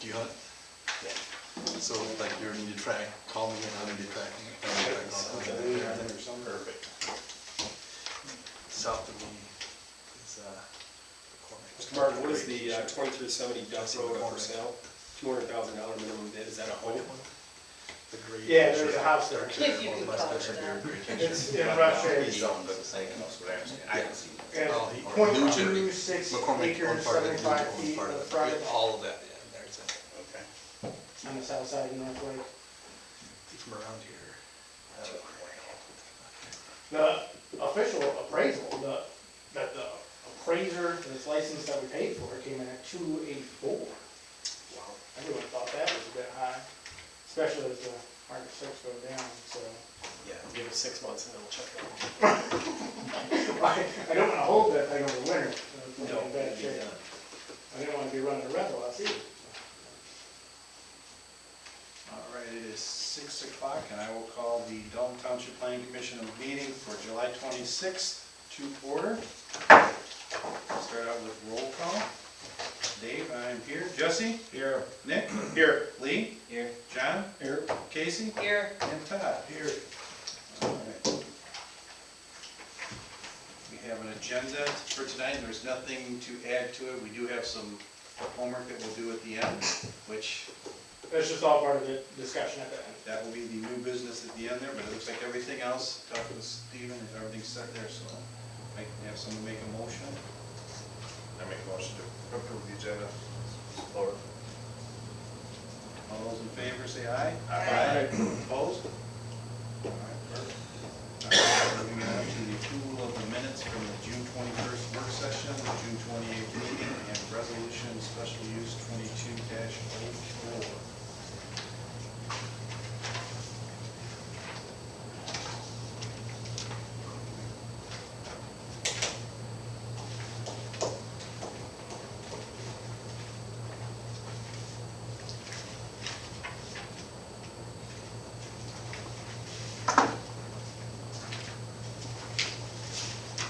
you hunt? Yeah. So like you need to track, call me and I'll need to track. Perfect. South of me is, Mr. Martin, what is the 2370 Duck Road up for sale? $200,000 minimum bid, is that a home? the grade. Yeah, there's a house there. It's If you could call it that. It's in rough shape. He's selling the same, that's what I understand. I can see. And Oh, he- .26 McCormick, acres, one part of it, 75 one feet part of of it. frontage All of that, yeah, there's it. Okay. on the south side of North Lake. From around here. The official appraisal, the appraiser that's licensed that we paid for came in at 284. Wow. Everyone thought that was a bit high, especially as the market starts to go down, so. Yeah, give it 6 months and then we'll check it. I don't wanna hold that thing over winter, so it's No, in bad shape. I didn't wanna be running a rental house either. All right, it is 6 o'clock, and I will call the Dalton Township Planning Commission meeting for July 26th to order. Start out with roll call. Dave, I am here. Jesse? Here. Nick? Here. Lee? Here. John? Here. Casey? Here. And Todd? Here. All right. We have an agenda for tonight. There's nothing to add to it. We do have some homework that we'll do at the end, which That's just all part of the discussion at the end. that will be the new business at the end there, but it looks like everything else, talked with Stephen, everything's set there, so I can have someone make a motion. I make a motion to approve the agenda. Support. All those in favor say aye. Aye. Opposed? All right, perfect. All right, moving on to the approval of the minutes from the June 21st work session, the June 28th meeting, and resolution special use 22-04.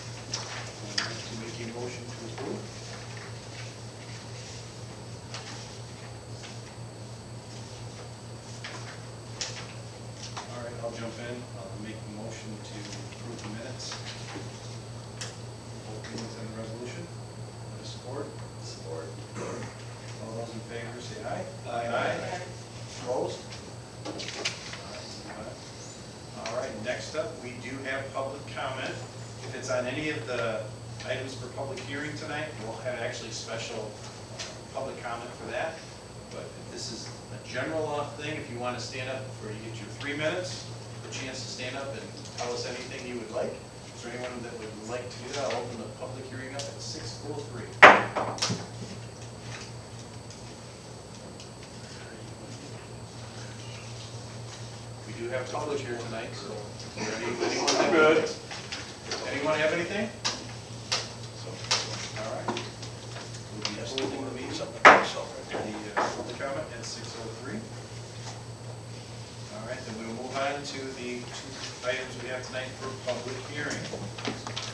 To make a motion to approve. All right, I'll jump in. I'll make the motion to approve the minutes. Both meetings and the resolution. Support? Support. All those in favor say aye. Aye. Opposed? All right, next up, we do have public comment. If it's on any of the items for public hearing tonight, we'll have actually special public comment for that. But if this is a general thing, if you want to stand up or you get your 3 minutes, a chance to stand up and tell us anything you would like. Is there anyone that would like to do that? I'll open the public hearing up at 6:03. We do have public here tonight, so is there anyone have anything? All right. We'll be holding the meeting, the public comment at 6:03. All right, then we'll move on to the 2 items we have tonight for public hearing.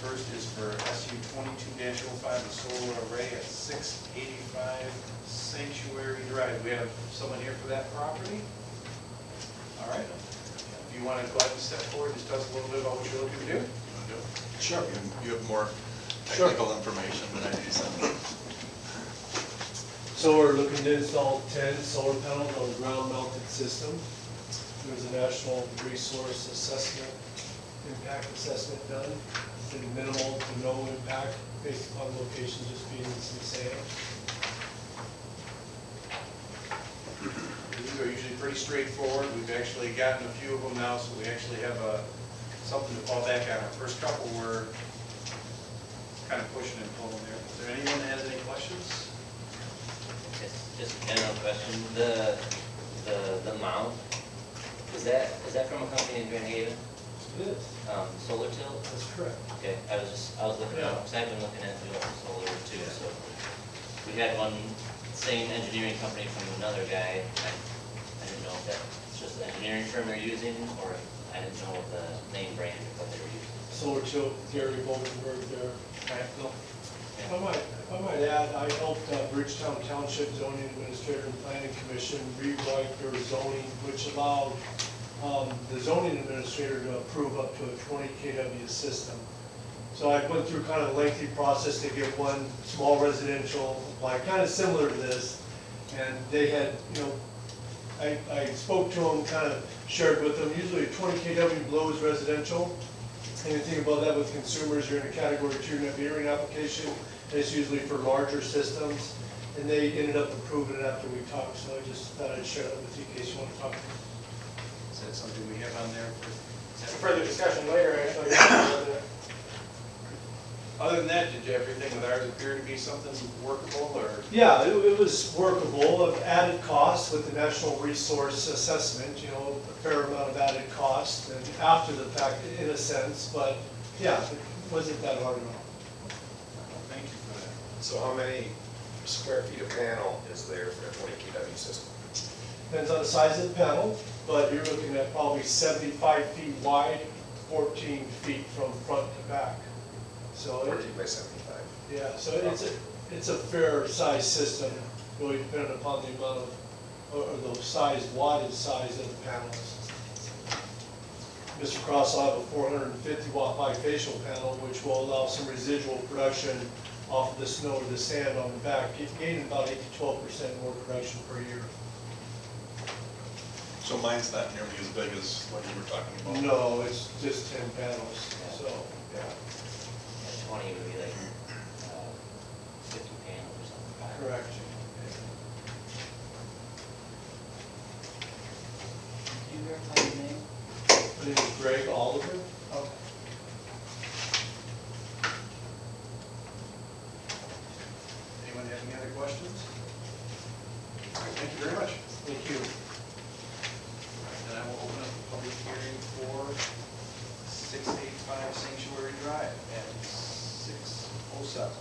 First is for SU 22-05, the solar array at 685 Sanctuary Drive. We have someone here for that property? All right. If you want to go ahead and step forward, just tell us a little bit about what you're looking to do. Sure. You have more technical information than I do, so. So we're looking to install 10 solar panels on a ground-mounted system. There's a national resource assessment, impact assessment done, and minimal to no impact based upon location just being in some sand. These are usually pretty straightforward. We've actually gotten a few of them now, so we actually have something to fall back on. Our first couple were kind of pushing and pulling there. Is there anyone that has any questions? Just a general question, the mount, is that from a company in Grand Haven? It is, Solar Tilt? that's correct. Okay, I was looking at, because I've been looking at doing solar too, so. We had one, same engineering company from another guy, I didn't know if that's just the engineering firm they're using, or I didn't know the name brand of what they were using. Solar Tilt, Gary Boldenberg there. Alright, cool. If I might add, I helped Bridgetown Township Zoning Administrator and Planning Commission rewrite their zoning, which allowed the zoning administrator to approve up to a 20 kW system. So I went through kind of a lengthy process to get one small residential apply, kind of similar to this. And they had, I spoke to them, kind of shared with them, usually a 20 kW below is residential. Anything above that with consumers, you're in a category 2 net metering application, and it's usually for larger systems. And they ended up approving it after we talked, so I just thought I'd share that with you in case you want to talk. Is that something we have on there for? Further discussion later, actually. Other than that, did everything with ours appear to be something workable, or? Yeah, it was workable, of added costs with the National Resource Assessment, a fair amount of added cost, and after the fact, in a sense, but yeah, it wasn't that hard at all. Thank you for that. So how many square feet of panel is there for a 20 kW system? Depends on the size of the panel, but you're looking at probably 75 feet wide, 14 feet from front to back. So 14 by 75. yeah, so it's a fair size system, really depending upon the amount of, or the size, wattage size of the panels. Mr. Cross will have a 450 watt bifacial panel, which will allow some residual production off of the snow or the sand on the back, gaining about 8 to 12% more production per year. So mine's not nearly as big as what you were talking about. No, it's just 10 panels, so, yeah. 20 would be like 50 panels or something. Correct. Can you verify your name? My name is Greg Oliver. Okay. Anyone have any other questions? All right, thank you very much. Thank you. Then I will open up the public hearing for 685 Sanctuary Drive at 6:07.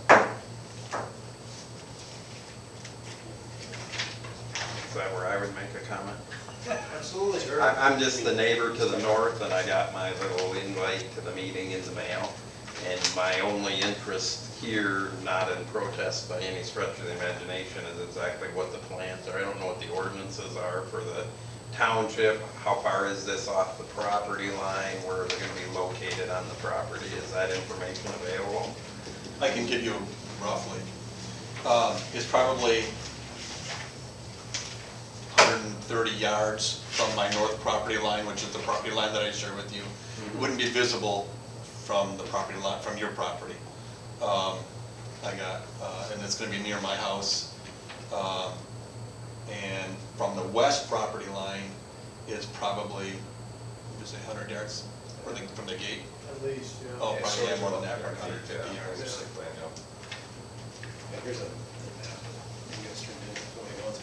Is that where I would make a comment? Absolutely. Sure. I'm just the neighbor to the north, and I got my little invite to the meeting in the mail. And my only interest here, not in protest by any stretch of the imagination, is exactly what the plans are. I don't know what the ordinances are for the township. How far is this off the property line? Where are they going to be located on the property? Is that information available? I can give you roughly. It's probably 130 yards from my north property line, which is the property line that I share with you. It wouldn't be visible from the property line, from your property. And it's gonna be near my house. And from the west property line, it's probably, would you say 100 yards from the gate? At least, yeah. Oh, Yeah, probably so yeah, it's more than about that, probably 150 yards. Just like plan, yeah. Yeah, here's a, you guys turned in going on.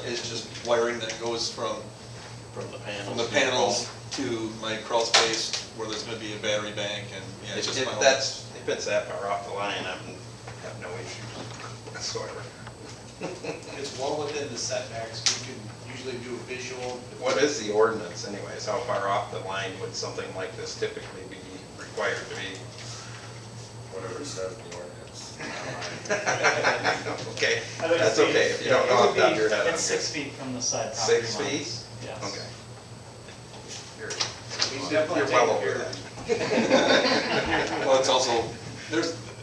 It's just wiring that goes from The panels. the panels to my crawl space where there's gonna be a battery bank and, yeah, it's just my whole. If it's that far off the line, I have no issues whatsoever. It's well within the setbacks. We can usually do a visual. What is the ordinance anyways? How far off the line would something like this typically be required to be? Whatever says the ordinance. Okay, I think that's it's- okay, if you don't know off the top of your head. I'm It's 6 feet from the side good. property 6 line. feet? Yes. Okay. He's definitely You're well taking over care that. of Well, it's also,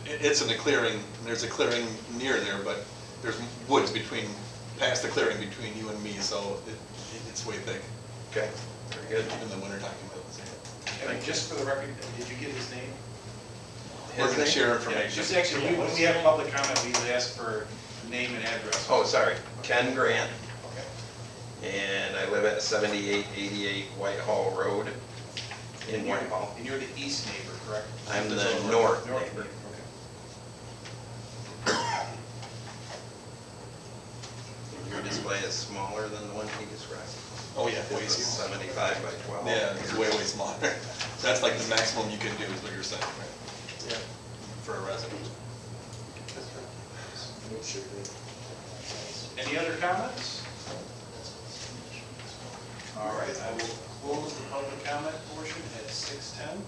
it's in a clearing, there's a clearing near there, but there's woods past the clearing between you and me, so it's way thick. Okay, very good. In the winter time, you might say. And just for the record, did you get his name? We're gonna share Yeah, information. just actually, when we have public comment, we usually ask for name and address. Oh, sorry, Ken Grant, Okay. and I live at 7888 Whitehall Road in Whitehall. And you're the east neighbor, correct? I'm the north North neighbor. Okay. Your display is smaller than the one he described. Oh, yeah, way It's smaller. 75 by 12. Yeah, it's way smaller. That's like the maximum you can do is what you're saying, right? Yeah. For a resident. Any other comments? All right, I will close the public comment portion at 6:10.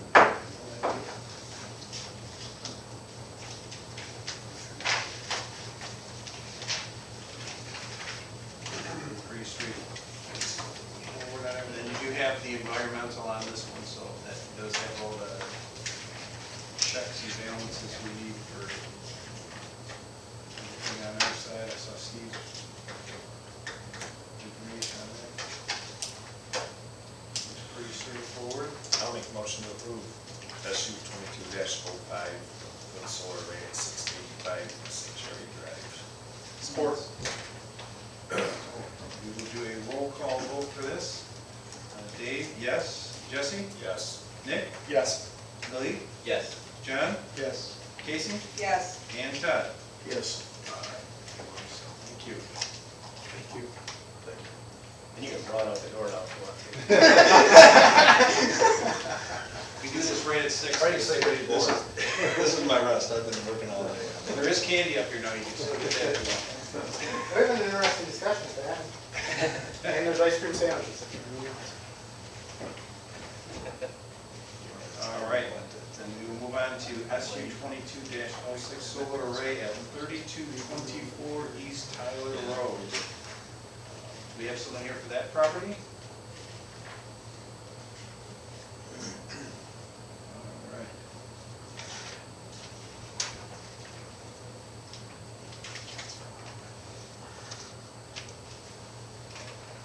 have the environmental on this one, so that does have all the checks and balances we need for everything on our side. I saw Steve's information on that. Looks pretty straightforward. I'll make a motion to approve SU 22-05 for the solar array at 685 Cherry Drive. Support. We will do a roll call vote for this. Dave, yes. Jesse? Yes. Nick? Yes. Lily? Yes. John? Yes. Casey? Yes. And Todd? Yes. Thank you. Thank you. And you can run out the door now if you want to. We do this right at 6. This is my rest, I've been working all day. There is candy up here now, you can still get that if you want. There's an interesting discussion to that. And there's ice cream sandwiches. All right, then we will move on to SU 22-06 solar array at 3224 East Tyler Road. We have someone here for that property? All right.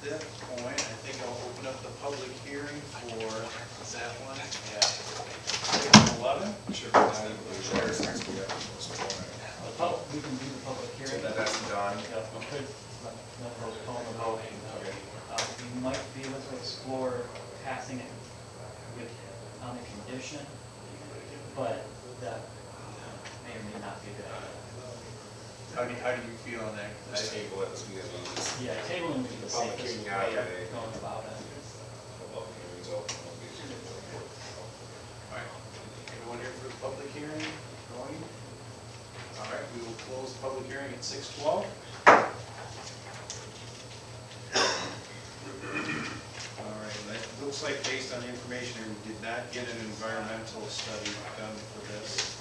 At that point, I think I'll open up the public hearing for that one at 11. Sure. We can do the public hearing. That's done. We could let those call the vote. We might be able to explore passing it with, on the condition, but that may or may not be a good idea. How do you feel on that? Just table it as we get on this. Yeah, tabling would be the Public safest hearing way out of today. going about it. Public hearing's open. All right, anyone here for the public hearing going? All right, we will close the public hearing at 6:12. All right, that looks like based on the information here, we did not get an environmental study done for this,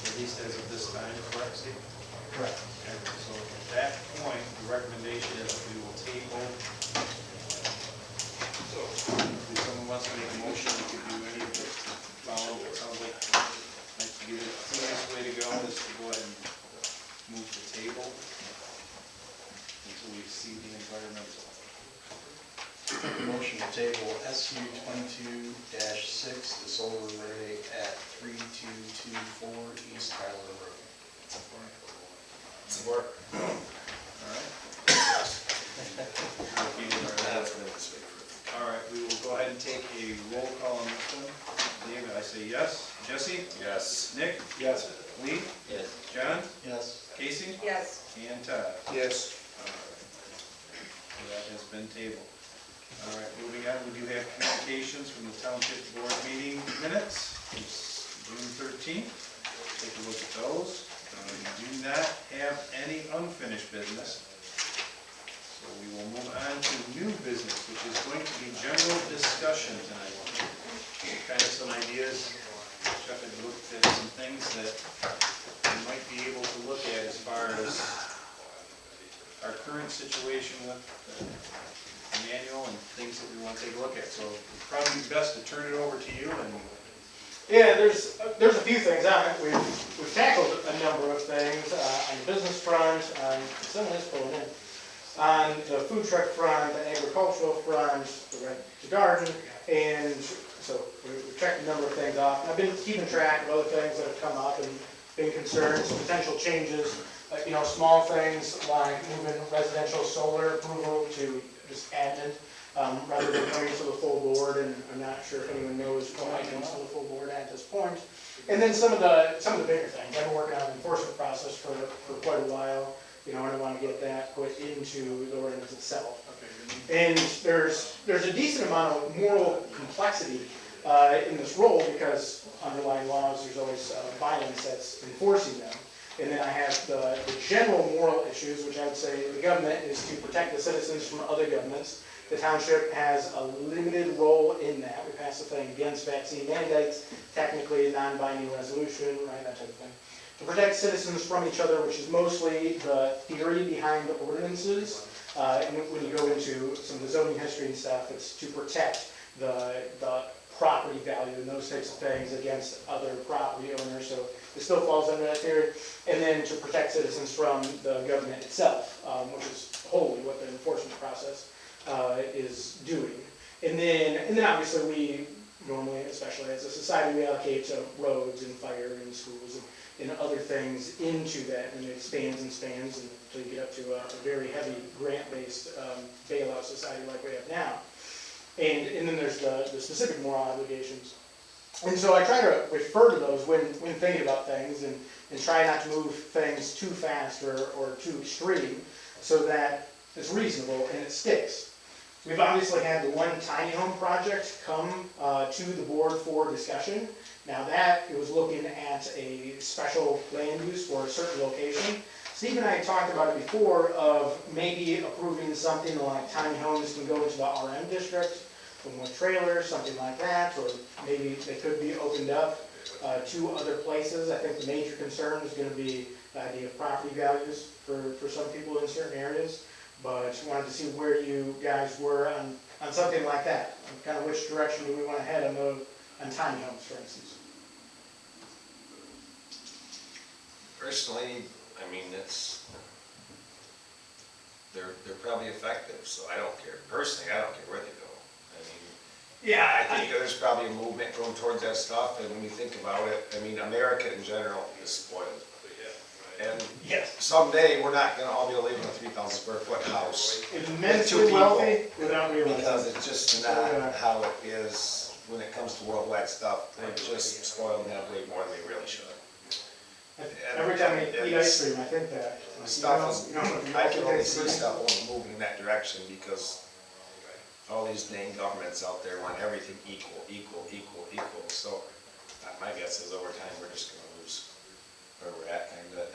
at least as of this time, correct, Steve? Correct. Okay, so at that point, the recommendation is that we will table. So, if someone wants to make a motion, we could do any of it. Follow, it sounds like, the easiest way to go is to go ahead and move the table until we see the environmental. Motion to table SU 22-6, the solar array at 3224 East Tyler Road. Support. All right. All right, we will go ahead and take a roll call on this one. David, I say yes. Jesse? Yes. Nick? Yes. Lee? Yes. John? Yes. Casey? Yes. And Todd? Yes. So that has been tabled. All right, moving on, we do have communications from the Township Board meeting minutes. It's June 13th. Take a look at those. We do not have any unfinished business. So we will move on to new business, which is going to be general discussion tonight. Kind of some ideas. Jeff had looked at some things that we might be able to look at as far as our current situation with the manual and things that we want to take a look at. So it'd probably be best to turn it over to you and. Yeah, there's a few things on it. We've tackled a number of things on the business front, on some of this pulling in, on the food truck front, the agricultural front, the right to garden, and so we've checked a number of things off. And I've been keeping track of other things that have come up and been concerns, potential changes, small things like moving residential solar approval to just admin. Rather than coming to the full board, and I'm not sure if anyone knows why it comes to the full board at this point. And then some of the bigger things. I've been working on the enforcement process for quite a while, and I want to get that put into the ordinance itself. And there's a decent amount of moral complexity in this role because underlying laws, there's always violence that's enforcing them. And then I have the general moral issues, which I would say the government is to protect the citizens from other governments. The township has a limited role in that. We passed a thing against vaccine mandates, technically a non-binding resolution, right, that type of thing. To protect citizens from each other, which is mostly the theory behind the ordinances, And when you go into some of the zoning history and stuff, it's to protect the property value and those types of things against other property owners, so it still falls under that theory. And then to protect citizens from the government itself, which is wholly what the enforcement process is doing. And then obviously we normally, especially as a society, we allocate roads and fire and schools and other things into that, and it expands and spans until you get up to a very heavy grant-based bailout society like we have now. And then there's the specific moral obligations. And so I try to refer to those when thinking about things and try not to move things too fast or too extreme so that it's reasonable and it sticks. We've obviously had the one tiny home project come to the board for discussion. Now that, it was looking at a special land use for a certain location. Steve and I talked about it before of maybe approving something like tiny homes can go into the RM district with trailers, something like that, or maybe they could be opened up to other places. I think the major concern is going to be the idea of property values for some people in certain areas, but just wanted to see where you guys were on something like that. Kind of which direction do we want to head on tiny homes, for instance? Personally, I mean, they're probably effective, so I don't care. Personally, I don't care where they go. I mean, Yeah, I think there's probably a movement going towards that stuff, and when you think about it, I mean, America in general is spoiled. And yes, someday, we're not gonna all be living in a 3,000 square foot house. immensely wealthy without realizing. Because it's just not how it is when it comes to worldwide stuff. We're just spoiled and have way more than we really should. Every time I eat ice cream, I think that. Stuff is, I can only see Stuff. stuff only moving in that direction because all these dang governments out there want everything equal. So my guess is over time, we're just gonna lose where we're at kinda.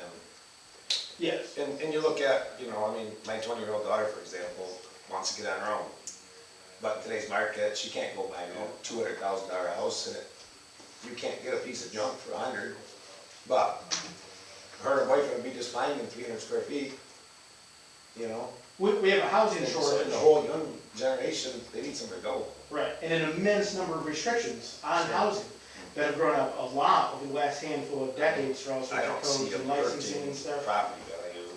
Yes. And you look at, I mean, my 20-year-old daughter, for example, wants to get on her own. But in today's market, she can't go buy a $200,000 house and you can't get a piece of junk for $100. But her and her boyfriend would be just fine in 300 square feet, We have a housing And so shortage. the whole young generation, they need somewhere to go. Right, and an immense number of restrictions on housing that have grown up a lot over the last handful of decades for all I sorts of don't see codes them and licensing hurting and stuff. property value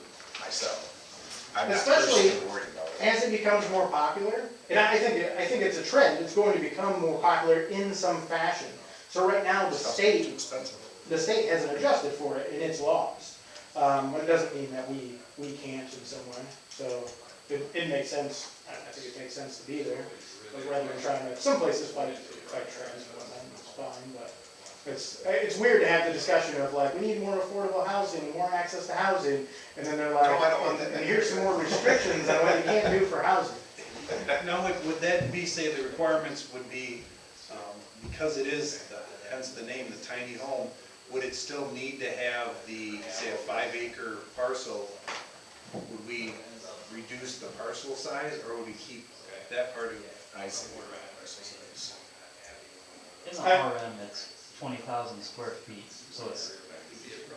myself. I'm not Especially personally worried about it. as it becomes more popular, and I think it's a trend, it's going to become more popular in some fashion. So right now, the Stuff's state too expensive. hasn't adjusted for it in its laws. But it doesn't mean that we can't in some way. So it makes sense, I think it makes sense to be there. But rather than trying to, some places fight trends and whatnot, it's fine, but it's weird to have the discussion of like, we need more affordable housing, more access to housing, and then they're like, No, I don't want that. and here's some more restrictions on what you can't do for housing. Now, would that be, say, the requirements would be, because it is, hence the name, the tiny home, would it still need to have the, say, a 5-acre parcel? Would we reduce the parcel size, or would we keep that part of it? I see where parcel size. In the RM, it's 20,000 square feet, so it's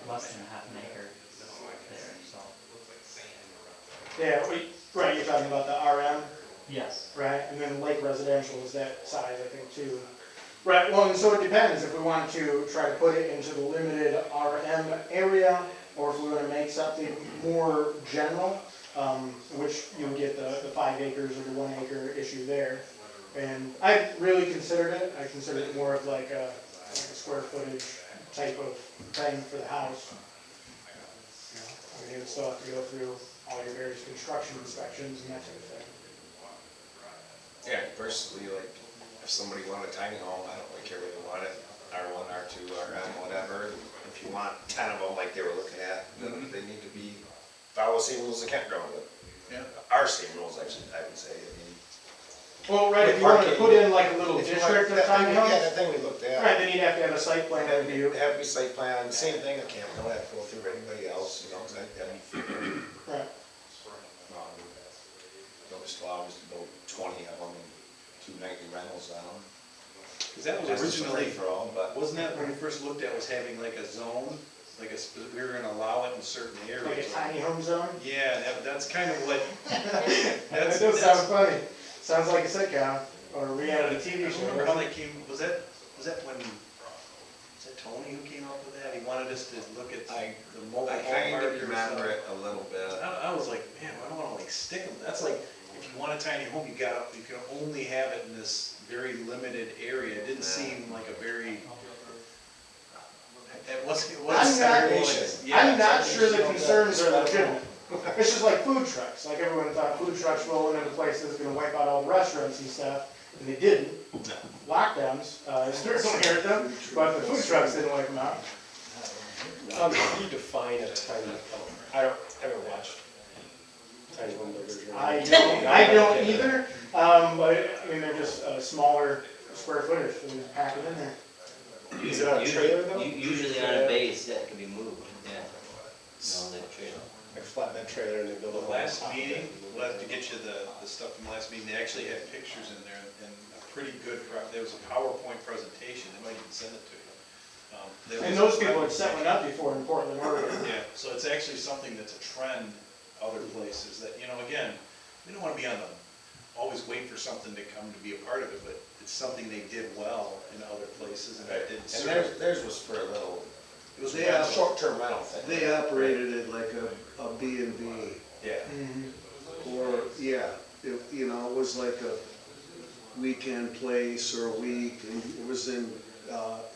less than half an acre there, so. Yeah, right, you're talking about the RM, Yes. right? And then lake residential is that size, I think, too. Right, well, and so it depends if we want to try to put it into the limited RM area, or if we want to make something more general, which you would get the 5 acres or the 1 acre issue there. And I really considered it. I considered it more of like a square footage type of thing for the house. I mean, you would still have to go through all your various construction inspections and that type of thing. Yeah, personally, like, if somebody wanted a tiny home, I don't really care where they want it, R1, R2, RM, whatever. If you want 10 of them like they were looking at, then they need to follow the same rules as campground would. Yeah. Our same rules, actually, I would say. I mean, Well, right, if you wanted to put in like a little if you district want- of tiny Yeah, homes, that thing we looked at. right, then you'd have to have a site plan Have review. to be site plan, same thing, a campground, have to go through everybody else, because that'd be fair. Right. They'll just allow us to build 20 of them and 2 nightly rentals on them. Because that was That's just a originally, free for all, but wasn't that when we first looked at, was having like a zone like we were gonna allow it in certain Like areas. a tiny home zone? Yeah, that's kind of what, That does sound funny. Sounds like a sitcom or a reality TV I show. remember how they came, was that when, was that Tony who came up with that? He wanted us to look at the mobile I home kind market of or remember something. it a little bit. I was like, man, I don't wanna like stick them, that's like, if you want a tiny home, you can only have it in this very limited area. It didn't seem like a very, it wasn't I'm not sure the concerns are legitimate. It's just like food trucks, like everyone thought food trucks rolling into places is gonna wipe out all the restaurants and stuff, and they didn't. Lockdowns, certainly hurt them, but the food trucks didn't wipe them out. How do you define a tiny home? I haven't watched tiny home builders. or anything. I don't either, but I mean, they're just smaller square footage, so you just pack it in there. Is it on a trailer though? Usually on a base that can be moved, yeah. No, they trailer. Like a flatbed trailer and they build a The last top of it. meeting, we'll have to get you the stuff from the last meeting, they actually had pictures in there and a pretty good, there was a PowerPoint presentation, they might even send it to you. And those people had set one up before in Portland, Oregon. Yeah, so it's actually something that's a trend other places that, again, we don't want to be on the, always wait for something to come to be a part of it, but it's something they did well in other places and it didn't And serve. theirs was for a little, It was Yeah. rental. short-term rental thing. They operated it like a B and B, Yeah. or, yeah, it was like a weekend place or a week, and it was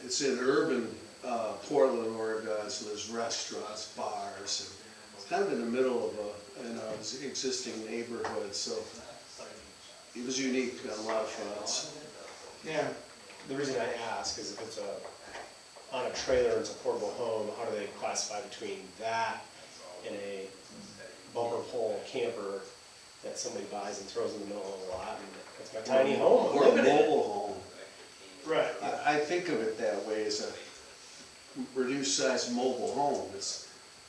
it's in urban, Portland, Oregon, so there's restaurants, bars, and it's kind of in the middle of an existing neighborhood, so it was unique on a lot of fronts. Yeah. The reason I ask is if it's on a trailer, it's a portable home, how do they classify between that and a bumper pole camper that somebody buys and throws in the middle of a lot, and it's my tiny home, I'm Or a living in it. mobile home. Right. I think of it that way, as a reduced size mobile home. It's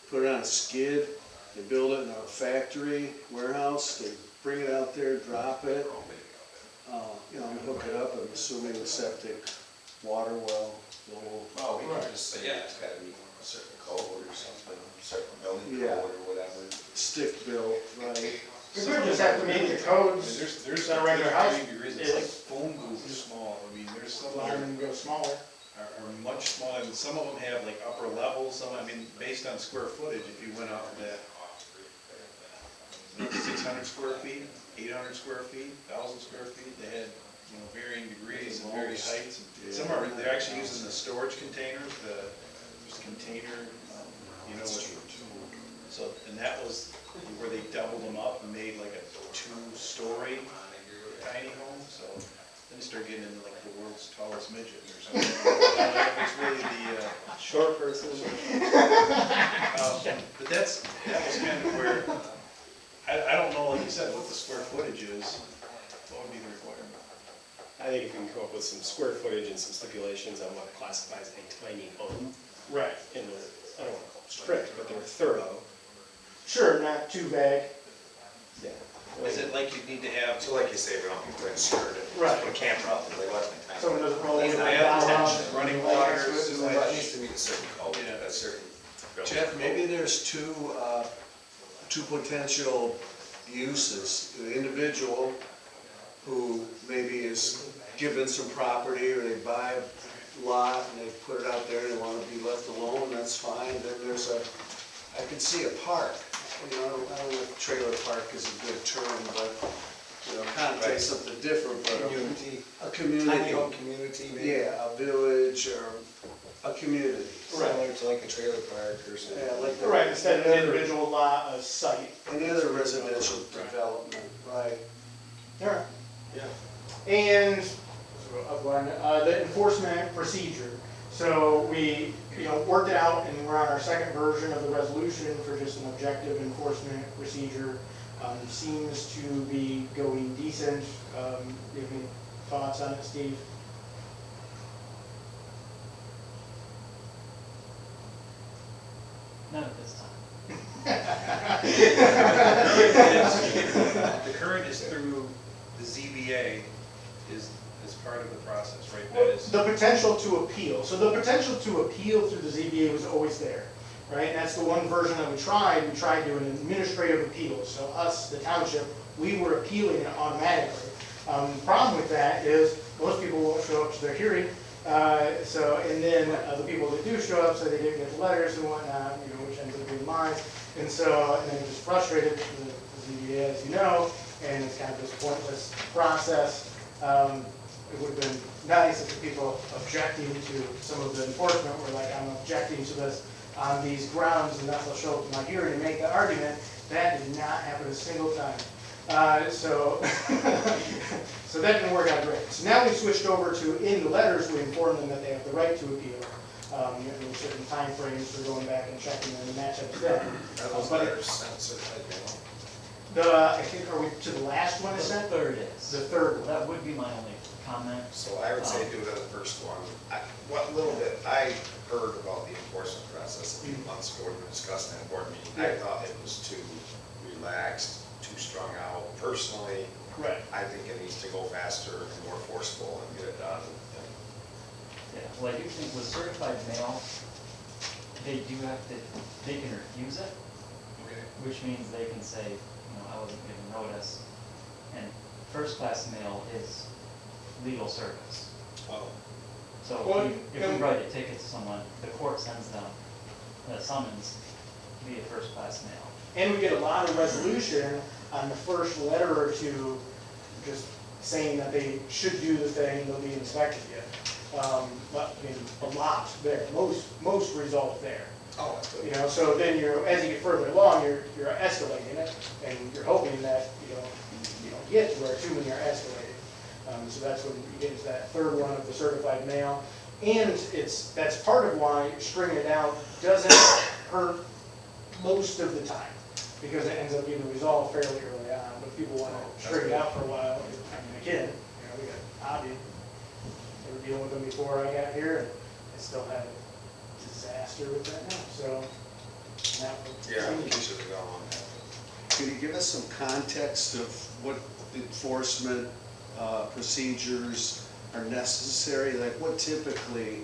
put it on a skid, they build it in a factory, warehouse, they bring it out there, drop it, and hook it up, I'm assuming a septic, water well. Oh, we can just say it's gotta be a certain code or something, certain building Yeah. code or whatever. Stick built, right? We would just have to meet the codes, There's that are in their house degrees, it's like is- phone booths are small, I mean, there's some allow that them to go smaller. are much smaller, and some of them have like upper levels, some, I mean, based on square footage, if you went off of that 600 square feet, 800 square feet, 1,000 square feet, they had, varying degrees and various heights. And some are, they're actually using the storage containers, just container, so, and that was where they doubled them up and made like a 2-story tiny home, so then you start getting into like the world's tallest midget or something. It's really the, Short person. but that was kind of where, I don't know, like you said, what the square footage is, what would be the requirement? I think if we can come up with some square footage and some stipulations on what classifies a tiny home, Right. and I don't want to call them strict, but they're thorough. Sure, not too vague. Yeah. Is it like you need to have, So like you say, we don't need to insert it. Right. Put a camper out there, like what's my time? Someone doesn't roll Needs into to my have house. attention, running water, sewage. Well, it needs to meet a certain code, Yeah. a certain. building Jeff, code. maybe there's two potential uses. An individual who maybe is given some property, or they buy a lot and they put it out there and they want to be left alone, that's fine. Then there's I could see a park. I don't know if trailer park is a good term, but, kind of take something different, but Community, a community. tiny home community, maybe. Yeah, a village or a community. Similar to like a trailer park or something. Yeah, like Right, instead of an individual lot, a site. any other residential development, right? Alright. Yeah. And, the enforcement procedure. So we, worked it out and we're on our second version of the resolution for just an objective enforcement procedure. Seems to be going decent. Do you have any thoughts on it, Steve? None at this time. The current is through the ZBA is part of the process, right? That is, The potential to appeal. So the potential to appeal through the ZBA was always there. right? And that's the one version that we tried doing administrative appeals. So us, the township, we were appealing it automatically. The problem with that is most people won't show up to their hearing. And then the people that do show up, so they didn't get the letters and whatnot, which ends up being mine. And then it just frustrated the ZBA, as you know, and it's kind of this pointless process. It would have been nice if the people objecting to some of the enforcement were like, I'm objecting to this on these grounds, and thus I'll show up to my hearing and make the argument. That did not happen a single time. So that didn't work out great. So now we switched over to, in the letters, we inform them that they have the right to appeal. In certain time frames for going back and checking them and that type of thing. Are those letters sent certified mail? I think, are we to the last one The is sent? third is. The third one. That would be my only comment. So I would say do the first one. What little bit I heard about the enforcement process a few months ago, we were discussing in a board meeting, I thought it was too relaxed, too strung out. Personally, Right. I think it needs to go faster and more forceful and get it done. Yeah, well, I do think with certified mail, they can refuse it, which means they can say, I wasn't given notice. And first class mail is legal service. Oh. So Well, if we write a ticket to someone, the court sends them a summons via first class mail. And we get a lot of resolution on the first letter or two, just saying that they should do the thing, they'll be inspected yet. But, a lot there, most result there. Oh, that's good. So then as you get further along, you're escalating it, and you're hoping that, you don't get to where too many are escalating. So that's when you get into that third one of the certified mail. And that's part of why stringing it out doesn't hurt most of the time, because it ends up being resolved fairly early on. But if people want to string it out for a while, again, we got Bobby. They were dealing with them before I got here, and I still had a disaster with that now. So that would Yeah, continue. we should have gone on that. Can you give us some context of what enforcement procedures are necessary? Like what typically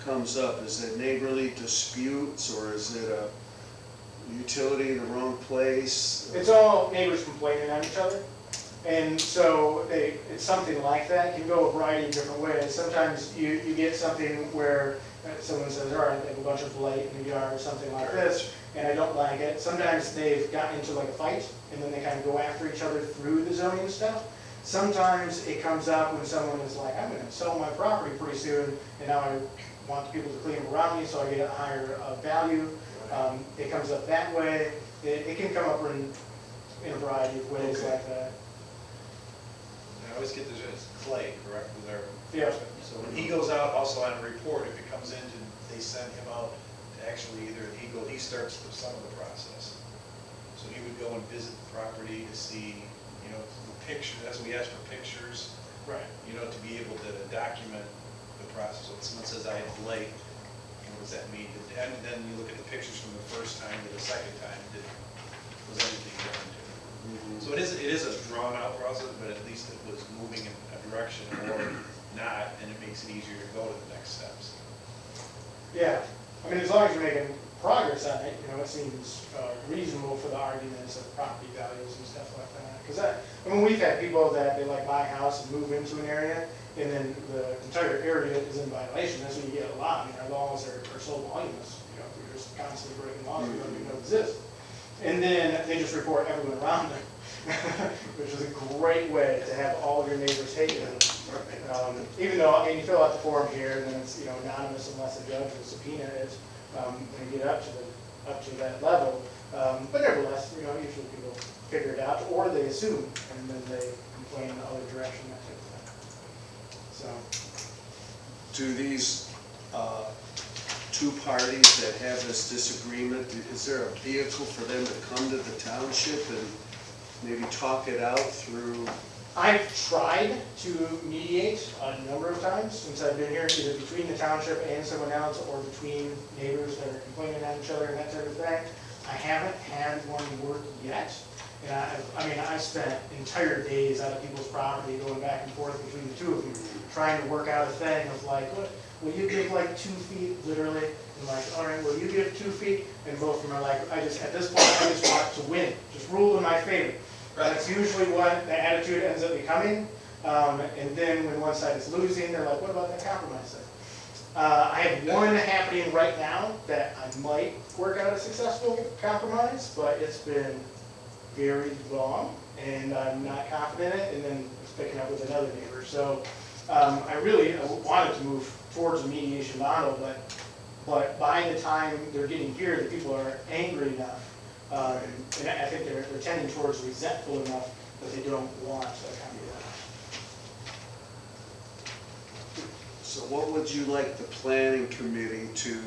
comes up? Is it neighborly disputes, or is it a utility in the wrong place? It's all neighbors complaining on each other. And so it's something like that. It can go a variety of different ways. Sometimes you get something where someone says, all right, they have a bunch of blight in the yard or something like this, and I don't like it. Sometimes they've gotten into like a fight, and then they kind of go after each other through the zoning stuff. Sometimes it comes up when someone is like, I'm going to sell my property pretty soon, and now I want people to clean around me so I get a higher value. It comes up that way. It can come up in a variety of ways like that. I always get this Clay, correct, with our Yeah. So when he goes out also on a report, if it comes in, they send him out to actually he starts some of the process. So he would go and visit the property to see, the picture, that's what we ask for pictures, Right. to be able to document the process. So when someone says, I had blight, what does that mean? And then you look at the pictures from the first time to the second time, was everything done to it? So it is a drawn out process, but at least it was moving in a direction or not, and it makes it easier to go to the next steps. Yeah. As long as you're making progress on it, it seems reasonable for the arguments of property values and stuff like that. Because we've had people that they buy a house and move into an area, and then the entire area is in violation. That's when you get a lot. Our laws are so voluminous. We're just constantly breaking laws we don't even know exist. And then they just report everyone around them, which is a great way to have all of your neighbors hate you. Even though, you fill out the form here, and then it's anonymous unless the judge will subpoena it when you get up to that level. But nevertheless, usually people figure it out, or they assume, and then they complain in the other direction, that type of thing. So. Do these two parties that have this disagreement, is there a vehicle for them to come to the township and maybe talk it out through? I've tried to mediate a number of times since I've been here, either between the township and someone else, or between neighbors that are complaining on each other and that type of thing. I haven't had one work yet. And I spent entire days out of people's property going back and forth between the two of them, trying to work out a thing of will you give 2 feet, literally, I'm like, all right, well, you give 2 feet, and both of them are like, at this point, I just want to win, just rule in my favor. That's usually what the attitude ends up becoming, and then when one side is losing, they're like, what about that compromise thing? I have one happening right now that I might work out a successful compromise, but it's been very long, and I'm not confident in it, and then it's picking up with another neighbor. So I wanted to move towards a mediation model, but by the time they're getting here, the people are angry enough, and I think they're tending towards resentful enough that they don't want to come to that. So what would you like the planning committee to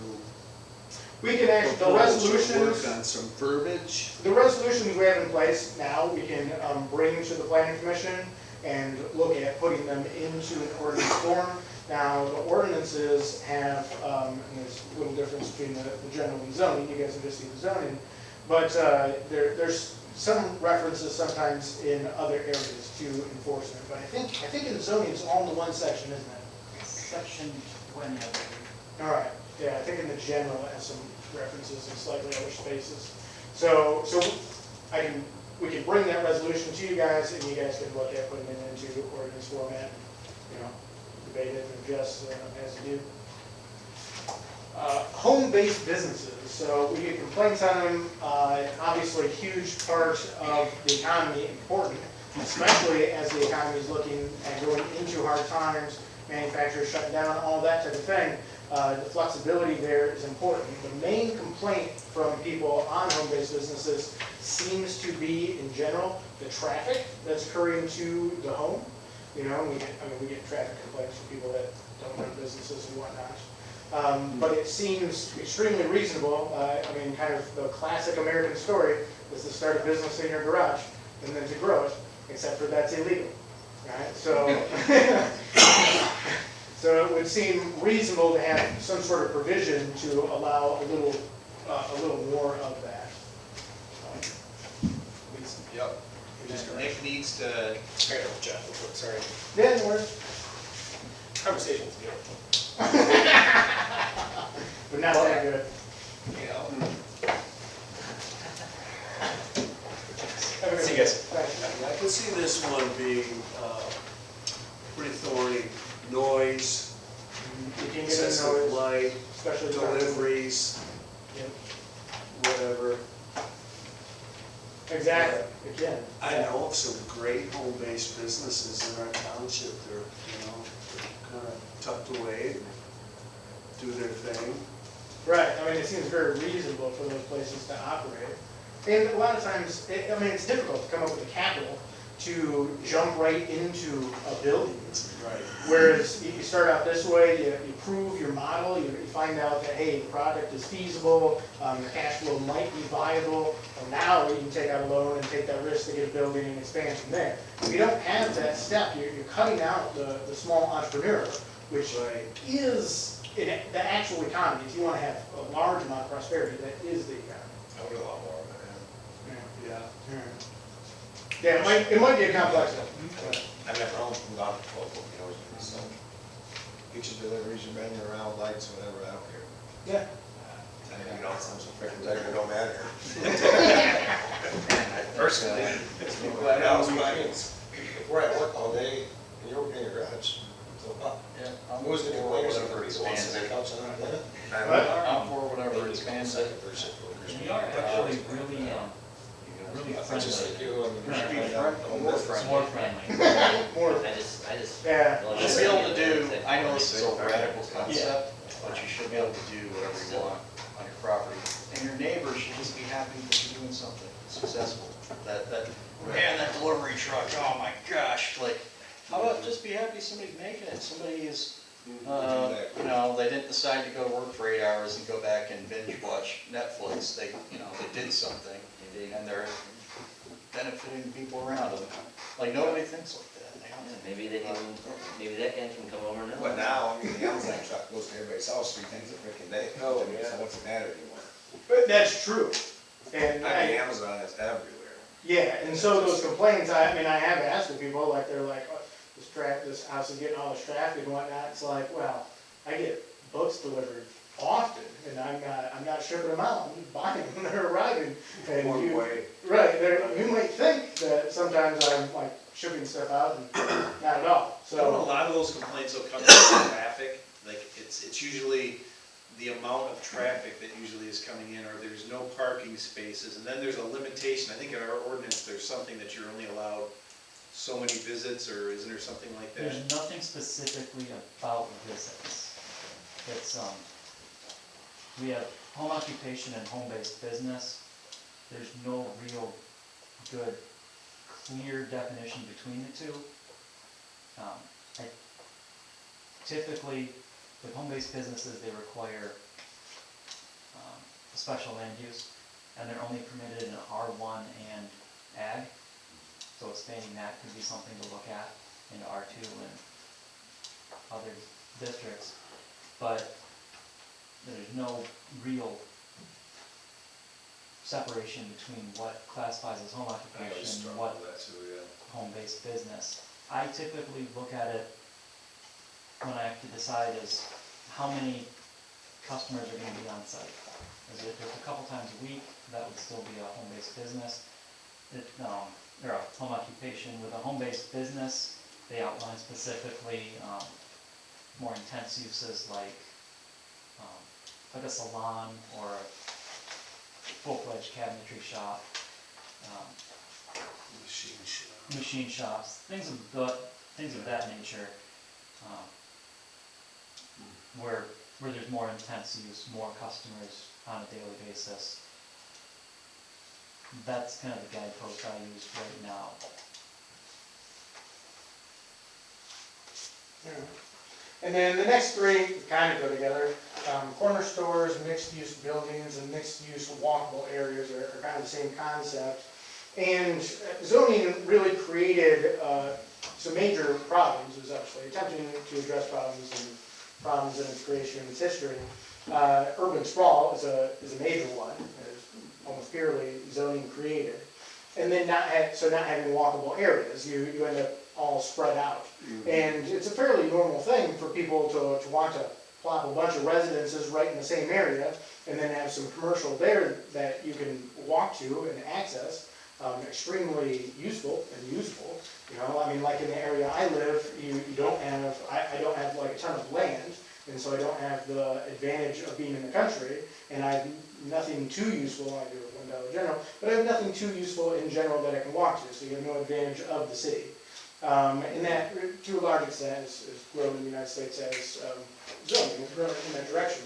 We can actually, the propose or resolutions. work on some verbiage? The resolutions we have in place now, we can bring to the planning commission and look at putting them into an ordinance form. Now, the ordinances have, and there's a little difference between the general and zoning, you guys have just seen the zoning, but there's some references sometimes in other areas to enforcement, but I think in zoning it's all in the one section, isn't it? Section 20, I believe. All right, yeah, I think in the general it has some references in slightly other spaces. So we can bring that resolution to you guys, and you guys can look at putting it into ordinance format, debate it and adjust as you do. Home-based businesses, so we get complaints on them, obviously a huge part of the economy, important, especially as the economy is looking at going into hard times, manufacturers shutting down, all that type of thing. The flexibility there is important. The main complaint from people on home-based businesses seems to be, in general, the traffic that's occurring to the home. We get traffic complaints from people that don't run businesses and whatnot. But it seems extremely reasonable. Kind of the classic American story is to start a business in your garage and then to grow it, except for that's illegal. Right? So, so it would seem reasonable to have some sort of provision to allow a little more of that. Yep. Nick needs to, Sorry. Yeah, no worries. Conversation's beautiful. But not that good. See you guys. Thanks. I can see this one being pretty thorny. Noise, You can get in excessive noise, light, especially deliveries, Yep. whatever. Exactly, again. I know of some great home-based businesses in our township. They're, kind of tucked away and do their thing. Right, it seems very reasonable for those places to operate. And a lot of times, it's difficult to come up with the capital to jump right into a building. Right. Whereas you start out this way, you prove your model, you find out that, hey, the product is feasible, the cash flow might be viable, and now you can take out a loan and take that risk to get a building and expand from there. If you don't have that step, you're cutting out the small entrepreneur, which is the actual economy. If you want to have a large amount of prosperity, that is the economy. I would a lot more of it, Yeah. Yeah, it might be a complex one. I've never owned gone for 12 years, so get your deliveries, your menu around, lights, whatever, I don't care. Yeah. You know, I'm so freaking tired, it don't matter. Personally, it's me glad I was if we're at work all day and you're working in your garage, so what? Who's the complainers? Everybody's wants to couch on that. I'm for whatever expands it. We are actually really friendly. More It's friendly. more friendly. More. I just. Yeah. You should be able to do, I know this is a radical Yeah. concept, but you should be able to do whatever you want on your property. And your neighbors should just be happy that you're doing something successful. Man, that delivery truck, oh my gosh, how about just be happy somebody's making it, somebody is, they didn't decide to go to work for 8 hours and go back and binge watch Netflix, they did something, and they're benefiting people around them. Nobody thinks like that. Maybe that guy can come over now. But now, the Amazon truck goes to everybody's house 3 times a freaking day. Oh, So what's the matter anymore? But that's true. And Amazon is everywhere. yeah, and so those complaints, I have asked the people, they're like, oh, this house is getting all this traffic and whatnot. It's like, well, I get books delivered often, and I'm not shipping them out, I'm just buying them when they're arriving. And One you- way. Right, you might think that sometimes I'm like shipping stuff out, and not at all, So a so. lot of those complaints will come from traffic, like it's usually the amount of traffic that usually is coming in, or there's no parking spaces, and then there's a limitation, I think in our ordinance, there's something that you're only allowed so many visits, or isn't there something like that? There's nothing specifically about visits. It's, we have home occupation and home-based business. There's no real good, clear definition between the two. Typically, with home-based businesses, they require a special land use, and they're only permitted in R1 and ag. So expanding that could be something to look at into R2 and other districts. But there's no real separation between what classifies as home I always occupation and struggle what with that too, yeah. home-based business. I typically look at it when I have to decide is how many customers are gonna be on site. Is it just a couple times a week, that would still be a home-based business. Or a home occupation. With a home-based business, they outline specifically more intense uses like a salon or a full-fledged cabinetry shop. Machine shops, things of that nature, where there's more intense use, more customers on a daily basis. That's kind of the guidepost I use right now. And then the next three kind of go together. Corner stores, mixed-use buildings, and mixed-use walkable areas are kind of the same concept. And zoning really created some major problems. It was actually attempting to address problems in its creation and its history. Urban sprawl is a major one. It's almost purely zoning created. And then not having walkable areas, you end up all spread out. And it's a fairly normal thing for people to want to plop a bunch of residences right in the same area, and then have some commercial there that you can walk to and access. Extremely useful and useful. You know, I mean, like in the area I live, you don't have, I don't have like a ton of land, and so I don't have the advantage of being in the country, and I have nothing too useful, I do with $1 general, but I have nothing too useful in general that I can walk to, so you have no advantage of the city. And that, to a large extent, is grown in the United States as zoning, it's grown in that direction.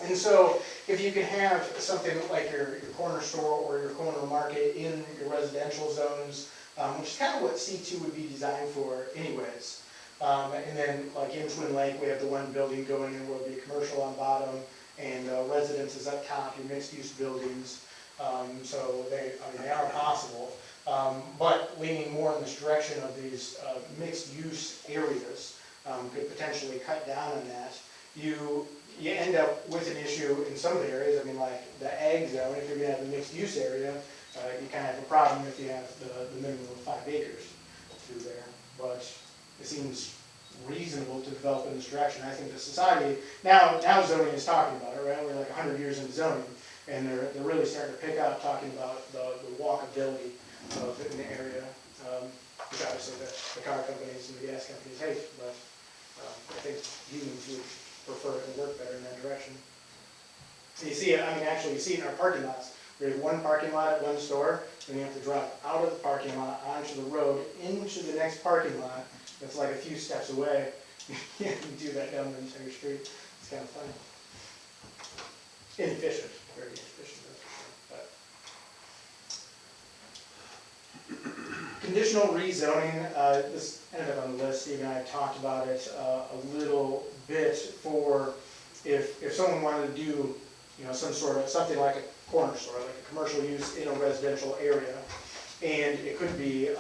And so, if you can have something like your corner store or your corner market in your residential zones, which is kind of what C2 would be designed for anyways. And then, like in Twin Lake, we have the one building going in where there'll be commercial on bottom and residences up top, your mixed-use buildings. So they are possible. But leaning more in this direction of these mixed-use areas could potentially cut down on that. You end up with an issue in some of the areas. I mean, like the ag zone, if you're going to have a mixed-use area, you kind of have a problem if you have the minimum of 5 acres through there. But it seems reasonable to develop in this direction. I think the society, now zoning is talking about it, right? We're like 100 years into zoning, and they're really starting to pick up talking about the walkability of an area, which obviously the car companies and the gas companies hate, but I think humans would prefer it and work better in that direction. So you see it, I mean, actually you see it in our parking lots. We have one parking lot at one store, and you have to drive out of the parking lot onto the road into the next parking lot. That's like a few steps away. You do that down the entire street. It's kind of funny. Inefficient, very inefficient, that's for sure. But conditional rezoning, this ended up on the list. Steve and I have talked about it a little bit for if someone wanted to do, you know, something like a corner store, like a commercial use in a residential area, and it could be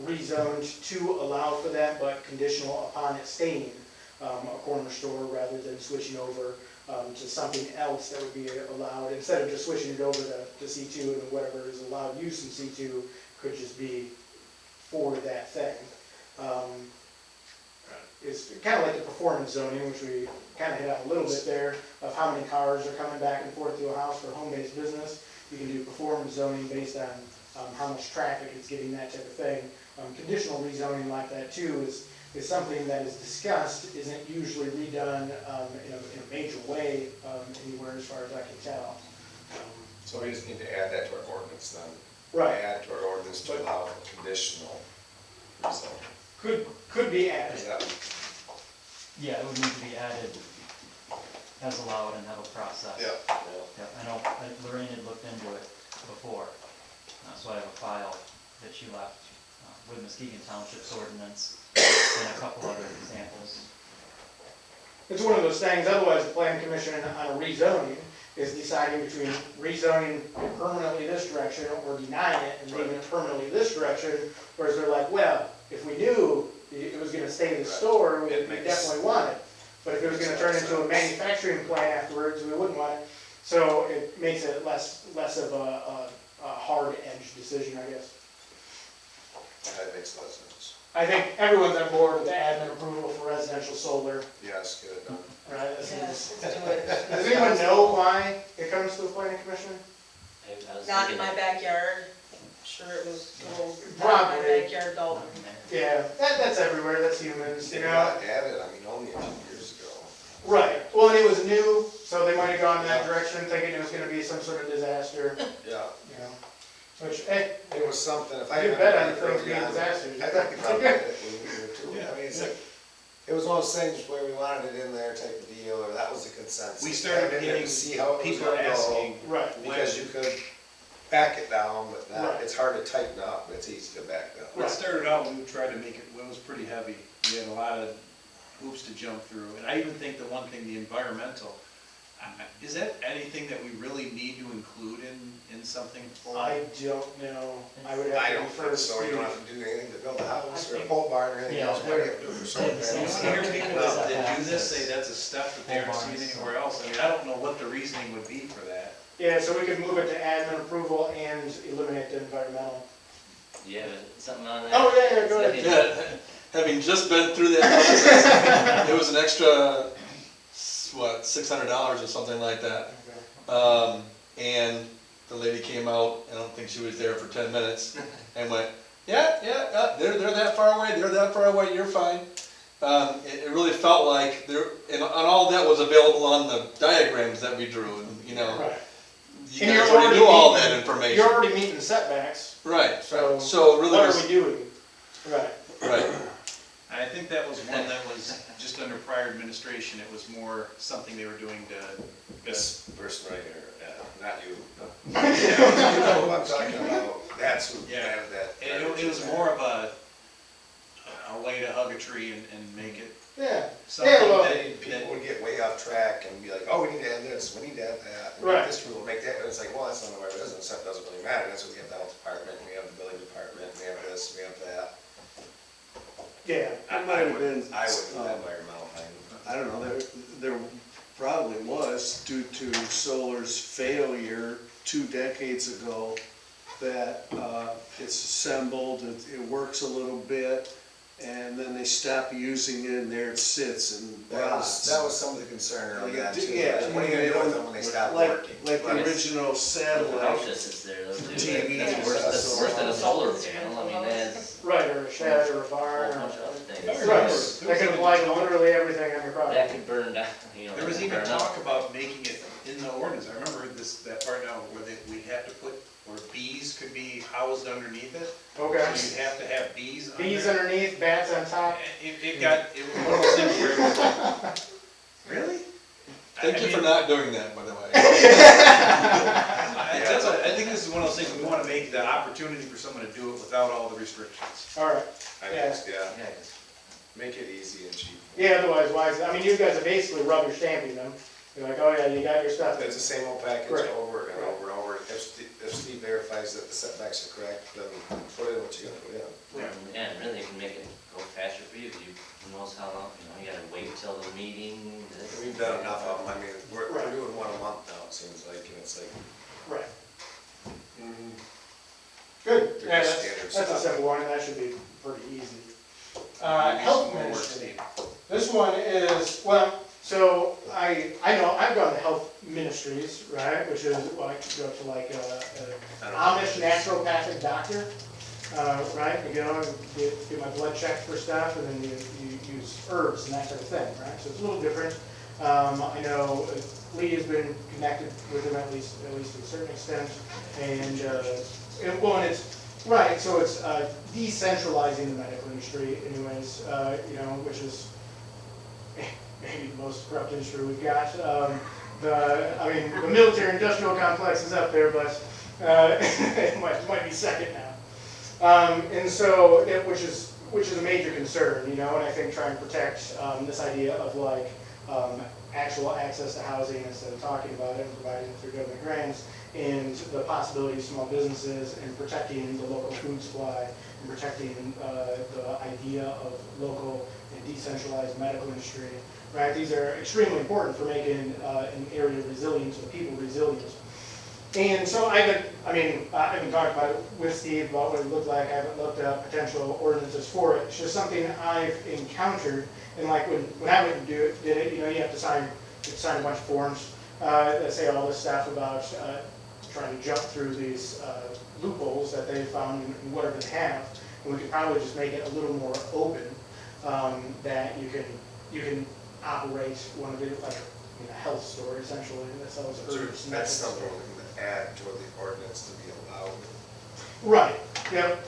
rezoned to allow for that, but conditional upon it staying a corner store rather than switching over to something else that would be allowed. Instead of just switching it over to C2, and whatever is allowed use in C2 could just be for that thing. It's kind of like the performance zoning, which we kind of hit on a little bit there, of how many cars are coming back and forth to a house for home-based business. You can do performance zoning based on how much traffic it's getting, that type of thing. Conditional rezoning like that too is something that is discussed, isn't usually redone in a major way anywhere as far as I can tell. So we just need to add that to our ordinance then. Right. Add to our ordinance to allow for conditional rezoning. Could be added. Is that, Yeah, it would need to be added as allowed and have a process. yeah. Yeah, I know Lorraine had looked into it before, so I have a file that she left with Muskegon Township's ordinance and a couple other examples. It's one of those things, otherwise the planning commission on a rezoning is deciding between rezoning permanently this direction or denying it and leaving it permanently this direction, whereas they're like, well, if we knew it was gonna stay the store, we definitely want it. But if it was gonna turn into a manufacturing plant afterwards, we wouldn't want it. So it makes it less of a hard edge decision, I guess. That makes a lot of sense. I think everyone's on board with the admin approval for residential solar, Yes, get it done. right? Yes, let's do it. Does anyone know why it comes to the planning commission? I was Not in thinking- my backyard. Sure it was a little, not in my Probably. backyard, Dalton. Yeah, that's everywhere, that's humans, They you got know? added, I mean, only a few years ago. Right, well, and it was new, so they might have gone that direction thinking it was gonna be some sort of disaster, Yeah. you know? Which, hey, It was something, if I you remember. bet on right things early being on, disasters. I think we probably did it when we were too. I mean, it's like, it was one of those things where we wanted it in there type of deal, or that was the consensus. We started Add it in getting, to see how it was people gonna go, asking, Right, because you could back it down, but Right. not, it's hard to tighten up, but it's easy to back down. when it started out, we tried to make it, it was pretty heavy. We had a lot of hoops to jump through, and I even think the one thing, the environmental, is that anything that we really need to include in something for? I don't know, I would I have to don't refer think to so, you don't Steve. have to do anything to build a house or a think- pole barn or anything Yeah, else, what do you have to do for solar I You panels? don't hear people that do Access. this say that's a step that they aren't seeing anywhere else. I mean, I don't know what the reasoning would be for that. Yeah, so we could move it to admin approval and eliminate the environmental. Yeah, something on that? Oh, yeah, go ahead. Yeah, having just been through that process, it was an extra, what, $600 or something like that. And the lady came out, I don't think she was there for 10 minutes, and went, yeah, they're that far away, you're fine. It really felt like and all that was available on the diagrams that we drew, and, you know, Right. you And guys you're already knew all meeting- that information. You're already meeting setbacks, Right, so so it really what was, are we doing? Right. right, I think that was one that was just under prior administration, it was more something they were doing to. This person right here, not you. You know what I'm talking about, that's who Yeah. added that. It was more of a way to hug a tree and make it Yeah, something well, People would get way off track and be like, oh, we need to add this, we need to add that. We Right. need this rule, make that, and it's like, well, that's not our business, that doesn't really matter, that's what we have the health department, we have the building department, we have this, we have that. yeah. It might have been, I would do that environmental thing. I don't know, there probably was, due to solar's failure 2 decades ago, that it's assembled, it works a little bit, and then they stop using it, and there it sits and rots. That was some of the concern early on too. Yeah, What are you gonna do with them when they stop working? Like the Right. original The satellite. house just sits there though, too. TV, That's worse, that's worse than a solar panel, I mean, that's Right, or a shed or a a barn whole or. bunch of other things. Right, that could apply to literally everything on your That property. could burn down, you know. There was that could even burn up. talk about making it in the ordinance, I remember that part now, where we have to put, where bees could be housed underneath it. Okay. So you'd have to have bees under. Bees underneath, bats on top. It was one of those things where it was like, really? thank you for not doing that, by the way. I think this is one of those things, we wanna make the opportunity for someone to do it without all the restrictions. All right. I think, yeah, Yeah, 'cause make it easy and cheap. Yeah, otherwise, why is it? I mean, you guys are basically rubber stamping them. You're like, oh yeah, you got your stuff. It's the same old package Right. over and over and over. If Steve verifies that the setbacks are correct, then put in what you gotta put in. yeah, and really, you can make it go faster for you, 'cause who knows how long, you gotta wait till the meeting. We've done enough of them, I mean, we're Right. doing one a month now, it seems like, and it's like, Right. Good. They're Yeah, just that's standard a stuff. simple one, and that should be pretty easy. Health More work, ministry. Steve. This one is, well, So I know, I've gone to health ministries, right, which is like, go to like an Amish naturopathic doctor, right? You go and get my blood checked for stuff, and then you use herbs and that sort of thing, right? So it's a little different. I know Lee has been connected with him at least to a certain extent, and it's right. So it's decentralizing the medical industry, anyways. Which is maybe the most corrupt industry we've got. The military-industrial complex is up there, but it might be second now. And so, which is a major concern, and I think trying to protect this idea of like actual access to housing instead of talking about it and providing it through government grants, and the possibility of small businesses, and protecting the local food supply, and protecting the idea of local and decentralized medical industry. Right, these are extremely important for making an area resilient, and people resilient. And so I haven't talked about it with Steve about what it looked like. I haven't looked up potential ordinances for it. It's just something I've encountered. And like when I went and did it, you have to sign a bunch of forms that say all this stuff about trying to jump through these loopholes that they found in whatever they have. And we could probably just make it a little more open, that you can operate one of the, like a health store essentially that sells herbs. That's something we're looking to add to the ordinance to be allowed. Right, yep.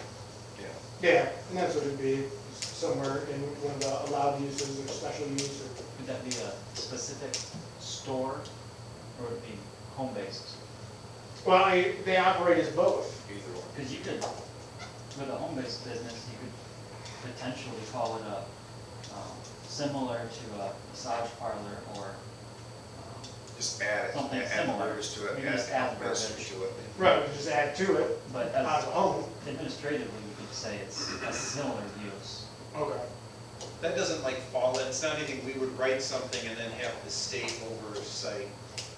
Yeah. Yeah, and that's what it'd be, somewhere in one of the allowed uses or special use. Would that be a specific store, or would it be home-based? Well, they operate as both. Either one. Because you could, with a home-based business, you could potentially call it similar to a massage parlor, or Just add it, something add similar. words to it, Maybe just add ministers verbiage. to it. Right, we can just add to it, But as as a home. administratively, we could say it's a similar use. Okay. That doesn't like fall in, it's not anything, we would write something and then have the state oversight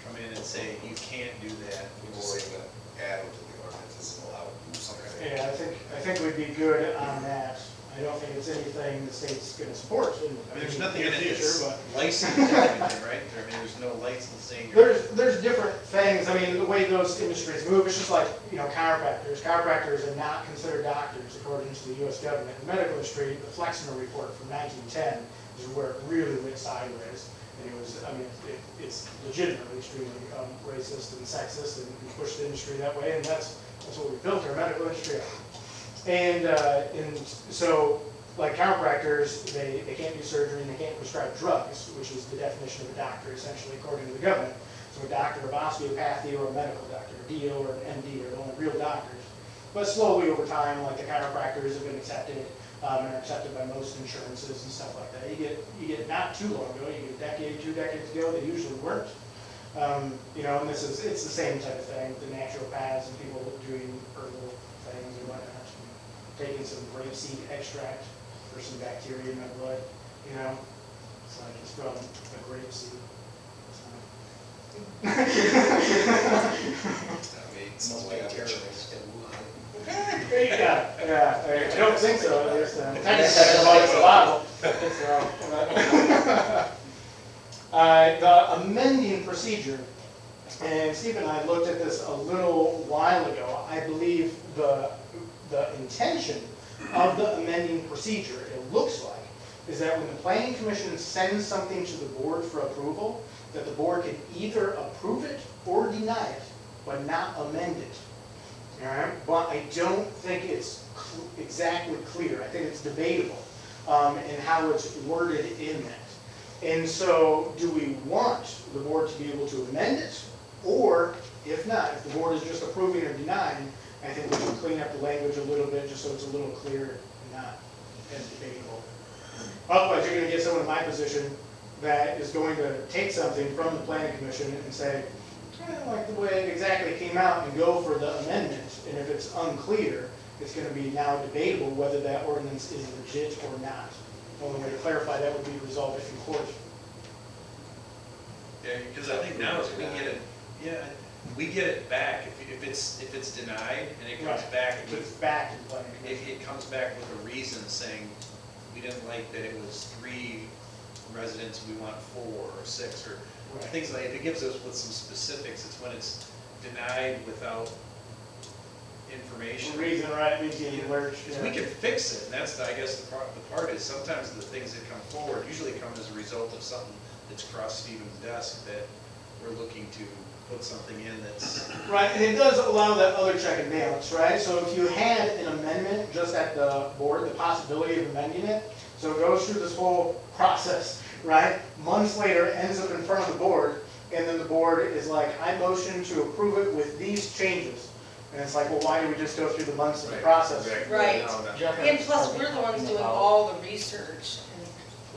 come in and say, you can't do that. We just say that add them to the ordinance is allowed, something. Yeah, I think we'd be good on that. I don't think it's anything the state's gonna support in There's nothing in the it future, that's but. licensed or anything, right? There's no licensing. or- There's different things. I mean, the way those industries move, it's just like, chiropractors. Chiropractors are not considered doctors according to the US government. The medical industry, the Flexner report from 1910 is where it really went sideways. And it's legitimately extremely racist and sexist, and pushed the industry that way, and that's what we built our medical industry on. And so, like chiropractors, they can't do surgery and they can't prescribe drugs, which is the definition of a doctor, essentially, according to the government. So a doctor of osteopathy, or a medical doctor, a DO or an MD, are the only real doctors. But slowly over time, like the chiropractors have been accepted, and are accepted by most insurances and stuff like that. You get not too long ago, you get a decade, 2 decades ago, they usually weren't. And it's the same type of thing, the naturopaths and people doing herbal things and whatnot. Taking some grapeseed extract for some bacteria in my blood, it's like it's from a grapeseed. That means no way Yeah, I don't think so, at least, technically, it's a bottle. The amending procedure, and Steve and I looked at this a little while ago. I believe the intention of the amending procedure, it looks like, is that when the planning commission sends something to the board for approval, that the board can either approve it or deny it, but not amend it. All right? But I don't think it's exactly clear. I think it's debatable in how it's worded in that. And so, do we want the board to be able to amend it? Or, if not, if the board is just approving or denying, I think we should clean up the language a little bit, just so it's a little clearer and not as debatable. Otherwise, you're going to get someone in my position that is going to take something from the planning commission and say, I don't like the way it exactly came out, and go for the amendment. And if it's unclear, it's going to be now debatable whether that ordinance is legit or not. The only way to clarify that would be to resolve it in court. Yeah, because I think now is we get it back, if it's denied and it comes Right. back. If it's back to the planning commission. If it comes back with a reason saying, we didn't like that it was 3 residents, we want 4 or 6 or things like, if it gives us with some specifics, it's when it's denied without information. Reason, right, we get alerts. Because we can fix it, and that's, I guess, the part is sometimes the things that come forward usually come as a result of something that's crossed Stephen's desk that we're looking to put something in that's. Right, and it does allow that other check and balance, right? So if you had an amendment just at the board, the possibility of amending it, so it goes through this whole process, right? Months later, it ends up in front of the board, and then the board is like, I motion to approve it with these changes. And it's like, well, why do we just go through the months of the process? Right. No, no. Jeff, And are plus, we we're the ones talking doing about- all the research.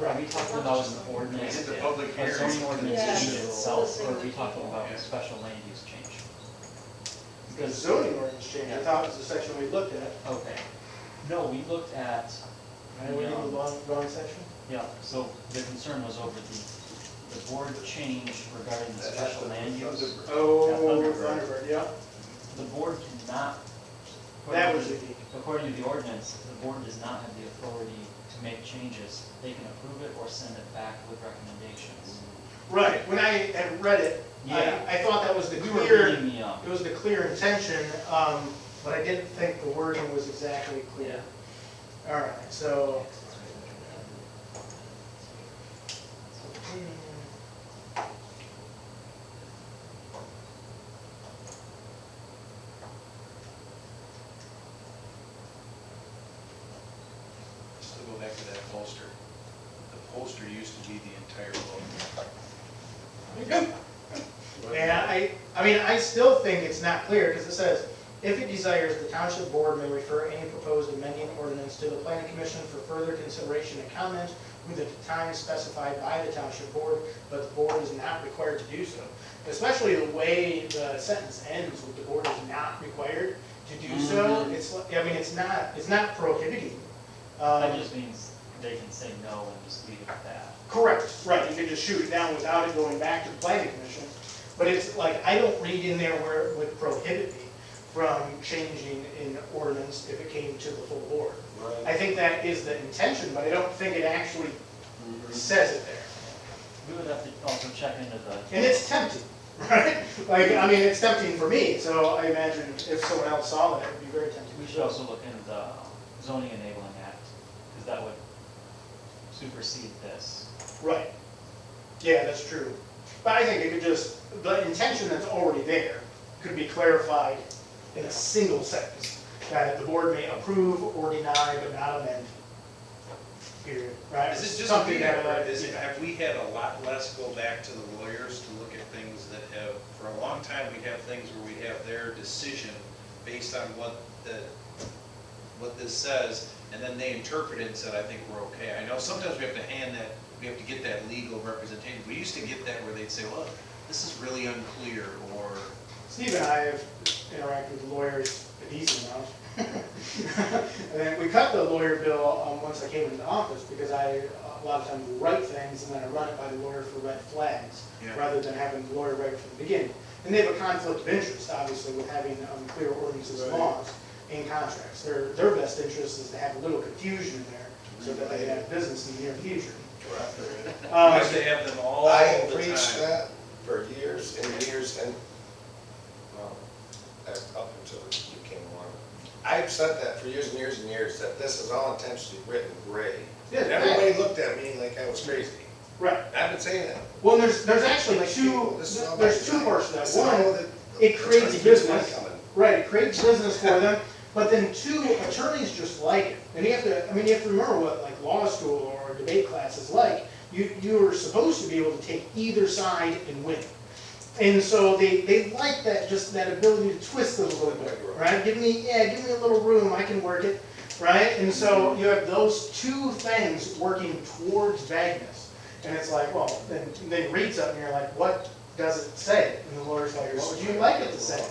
Are we talking about an ordinance, Is it the public a zoning hearing? ordinance Yeah. issue itself, or are we talking about Yeah. a special land use change? The zoning ordinance change, I thought was the section we looked at. Okay. No, we looked at, Right, we did the wrong section? yeah, so the concern was over the board change regarding the special land use. Oh, Thunderbird. Thunderbird, yeah. The board cannot, That was according to the ordinance, the board does not have the authority to make changes. They can approve it or send it back with recommendations. Right, when I had read it, Yeah. I thought that was the You were clear, reading me up. it was the clear intention, but I didn't think the wording was exactly clear. All right, so. Just to go back to that poster. The poster used to be the entire book. And I mean, I still think it's not clear, because it says, if it desires, the township board may refer any proposed amending ordinance to the planning commission for further consideration and comment within the time specified by the township board, but the board is not required to do so. Especially the way the sentence ends with the board is not required to do so, it's, I mean, it's not prohibiting. That just means they can say no and just leave it at that. Correct, right, you can just shoot it down without it going back to the planning commission. But it's like, I don't read in there where it would prohibit me from changing an ordinance if it came to the full board. I think that is the intention, but I don't think it actually says it there. We would have to also check into the. And it's tempting, right? Like, I mean, it's tempting for me, so I imagine if someone else saw that, it would be very tempting. We should also look into the zoning enabling act, because that would supersede this. Right. Yeah, that's true. But I think it could just, the intention that's already there could be clarified in a single sentence, that the board may approve or deny but not amend. Period, right? Is it just Something me, that, or is it, yeah. have we had a lot less go back to the lawyers to look at things that have, for a long time, we have things where we have their decision based on what this says, and then they interpret it and said, I think we're okay. I know sometimes we have to get that legal representation. We used to get that where they'd say, well, this is really unclear, or. Steve and I have interacted with lawyers a decent amount. And then we cut the lawyer bill once I came into office, because a lot of times write things and then I run it by the lawyer for red flags, Yeah. rather than having the lawyer write from the beginning. And they have a conflict of interest, obviously, with having clear ordinances and laws in contracts. Their best interest is to have a little confusion in there, so that they can have business in the near future. I used to have them all I the have time. preached that for years and years, and, well, up until you came along. I've said that for years and years and years, that this is all intentionally written gray. Yeah, And everybody looked at me like I was crazy. Right. I've been saying that. Well, there's actually two, This is all there's two by parts to that. design. This is all One, that- it creates a Attorneys keep money business. coming. Right, it creates business for them, but then two, attorneys just like it. And you have to remember what like law school or debate class is like. You're supposed to be able to take either side and win. And so they like that, just that ability to twist it a little bit, right? Give me a little room, I can work it, right? And so you have those two things working towards vagueness. And it's like, well, then you read something and you're like, what does it say? And the lawyer's like, what would you like it to say,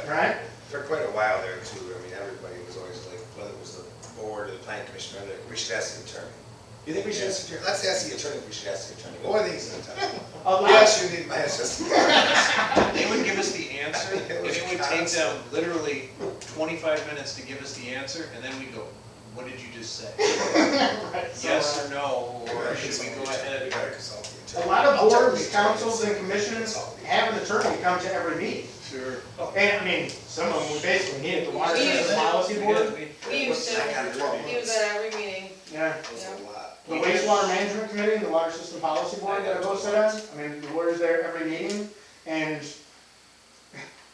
right? For quite a while there too, I mean, everybody was always like, whether it was the board or the planning commission, we should ask the attorney. You think we should ask the attorney? Let's ask the attorney if we should ask the attorney. What are these in the time? Yes, you need my assistance. They would give us the answer, and it would take them literally 25 minutes to give us the answer, and then we'd go, what did you just say? Right. yes or no, or should we go We ahead? gotta consult the A attorney. lot of I'll check boards, with the attorney and councils, see and if we can commissions consult the have an attorney come to every meeting. Sure. And I mean, some of them we basically need it, the water We used system to. policy board, We used I got to, 12 he was months. at every meeting. yeah. That's a lot. The wastewater management committee and the water system policy board that I both sit on, I mean, the lawyer's there every meeting, and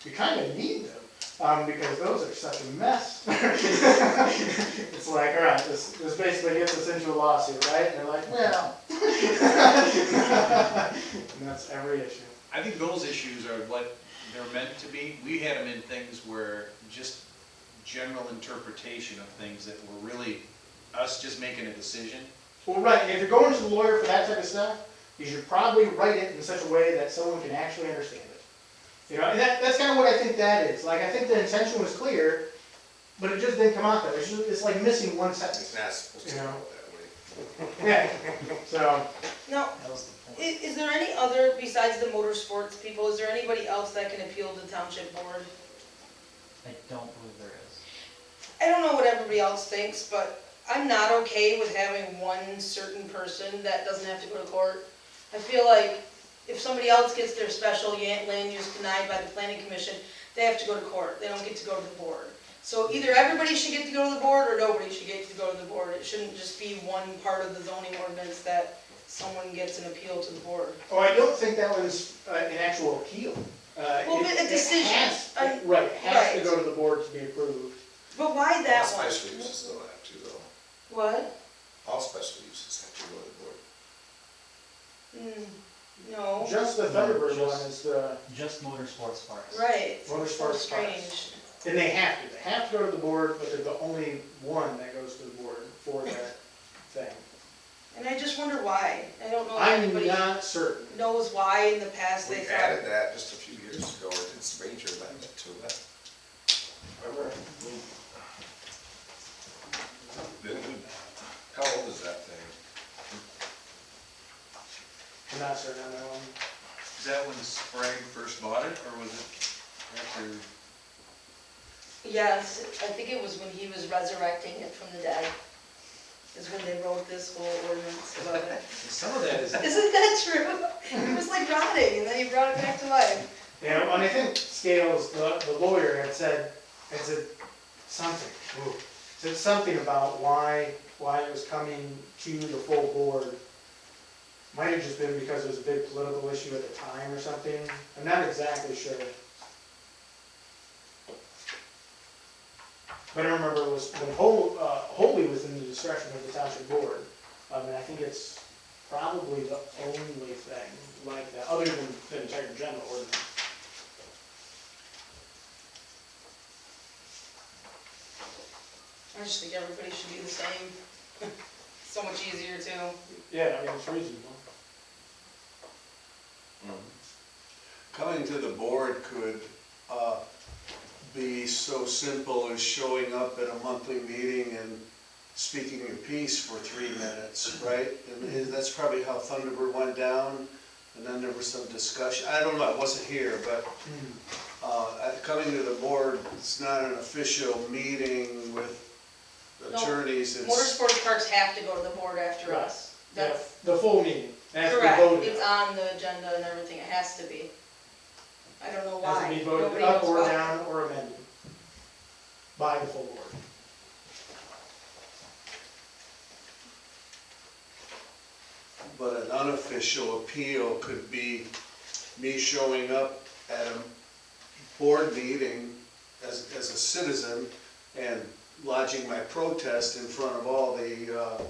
you kind of need them, because those are such a mess. It's like, all right, this basically gets us into a lawsuit, right? And they're like, well. And that's every issue. I think those issues are what they're meant to be. We had them in things where just general interpretation of things that were really us just making a decision. Well, right, if you're going to the lawyer for that type of stuff, you should probably write it in such a way that someone can actually understand it. You know, and that's kind of what I think that is. Like, I think the intention was clear, but it just didn't come out that way. It's like missing one sentence. It's not supposed to You go know. that way. Yeah, so, Now, That was the point. is there any other, besides the motorsports people, is there anybody else that can appeal to the township board? I don't believe there is. I don't know what everybody else thinks, but I'm not okay with having one certain person that doesn't have to go to court. I feel like if somebody else gets their special land use denied by the planning commission, they have to go to court. They don't get to go to the board. So either everybody should get to go to the board or nobody should get to go to the board. It shouldn't just be one part of the zoning ordinance that someone gets an appeal to the board. oh, I don't think that was an actual appeal. Well, but a It decision. has- I- Right, it has to right. go to the board to be approved. But why that All one? special uses still have to though. What? All special uses have to go to the board. No, Just the Thunderbird just- one is the, Just motorsports parks. right. So Motorsports strange. and they have to go to the board, but they're the only one that goes to the board for that thing. And I just wonder why. I don't know if I'm anybody not certain. knows why in the past they We thought. added that just a few years ago, or did some major amendment to it. Remember? Didn't we, how old is that thing? I'm not certain on that one. Is that when Sprague first bought it, or was it after? Yes, I think it was when he was resurrecting it from the dead, is when they wrote this whole ordinance about it. Some of that is. Isn't that true? It was like rotting, and then he brought it back to life. Yeah, and I think Scales, the lawyer, had said something, said something about why it was coming to the full board. Might have just been because it was a big political issue at the time or something. I'm not exactly sure. But I remember it was wholly within the discretion of the township board. And I think it's probably the only thing like that, other than the entire general ordinance. I just think everybody should be the same. So much easier too. Yeah, I mean, it's reasonable. Coming to the board could be so simple as showing up at a monthly meeting and speaking your piece for 3 minutes, right? And that's probably how Thunderbird went down, and then there was some discussion. I don't know, I wasn't here, but coming to the board, it's not an official meeting with No, attorneys. It's Motorsports parks have to go to the board after Right. us. That's The full meeting. It has to be correct. voted It's on. on the agenda and everything. It has to be. I don't know It has why. to be voted Nobody up knows or why. down or amended by the full board. But an unofficial appeal could be me showing up at a board meeting as a citizen and lodging my protest in front of all the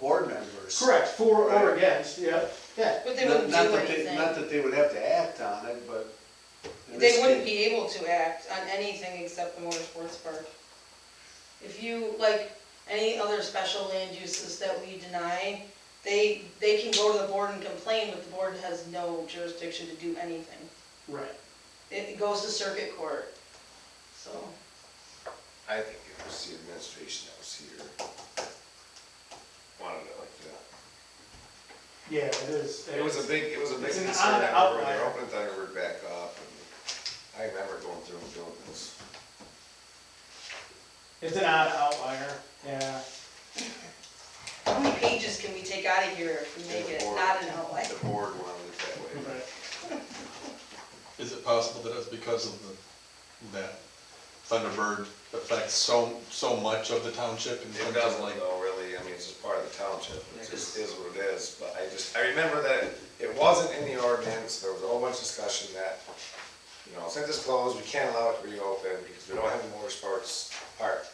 board members. Correct, for or Right. against, yeah. But they wouldn't do Not anything. that they would have to act on it, but. in They this wouldn't case- be able to act on anything except the motorsports park. If you, like, any other special land uses that we deny, they can go to the board and complain, but the board has no jurisdiction to do anything. Right. It goes to circuit court, so. I think it was the administration that was here. Wanted it like that. Yeah, it is. It was a big It's an concern. odd I remember outlier. they're opening Thunderbird back up, and I remember going through and doing this. It's an odd outlier, yeah. out of here if we make it not an outlet. The board wanted it that way. Is it possible that it's because of that Thunderbird affects so much of the township and It things doesn't like? though, really, I mean, it's just part of the township, it just is what it is, but I remember that it wasn't in the ordinance, there was a whole bunch of discussion that, you know, since it's closed, we can't allow it to reopen because we don't have a motorsports park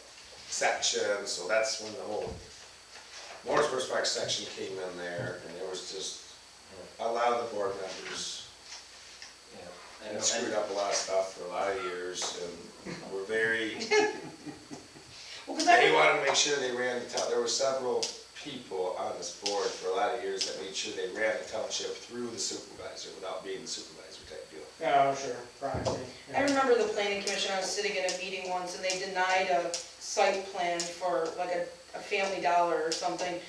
section, so that's when the whole motorsports park section came in there, and there was just a lot of the board members Yeah. and screwed up a lot of stuff for a lot of years, and were very, Well, 'cause they wanted to make sure they ran the town, there were several people on this board for a lot of years that made sure they ran the township through the supervisor without being the supervisor type deal. Oh, sure, privacy. I remember the planning commission, I was sitting in a meeting once and they denied a site plan for like a Family Dollar or something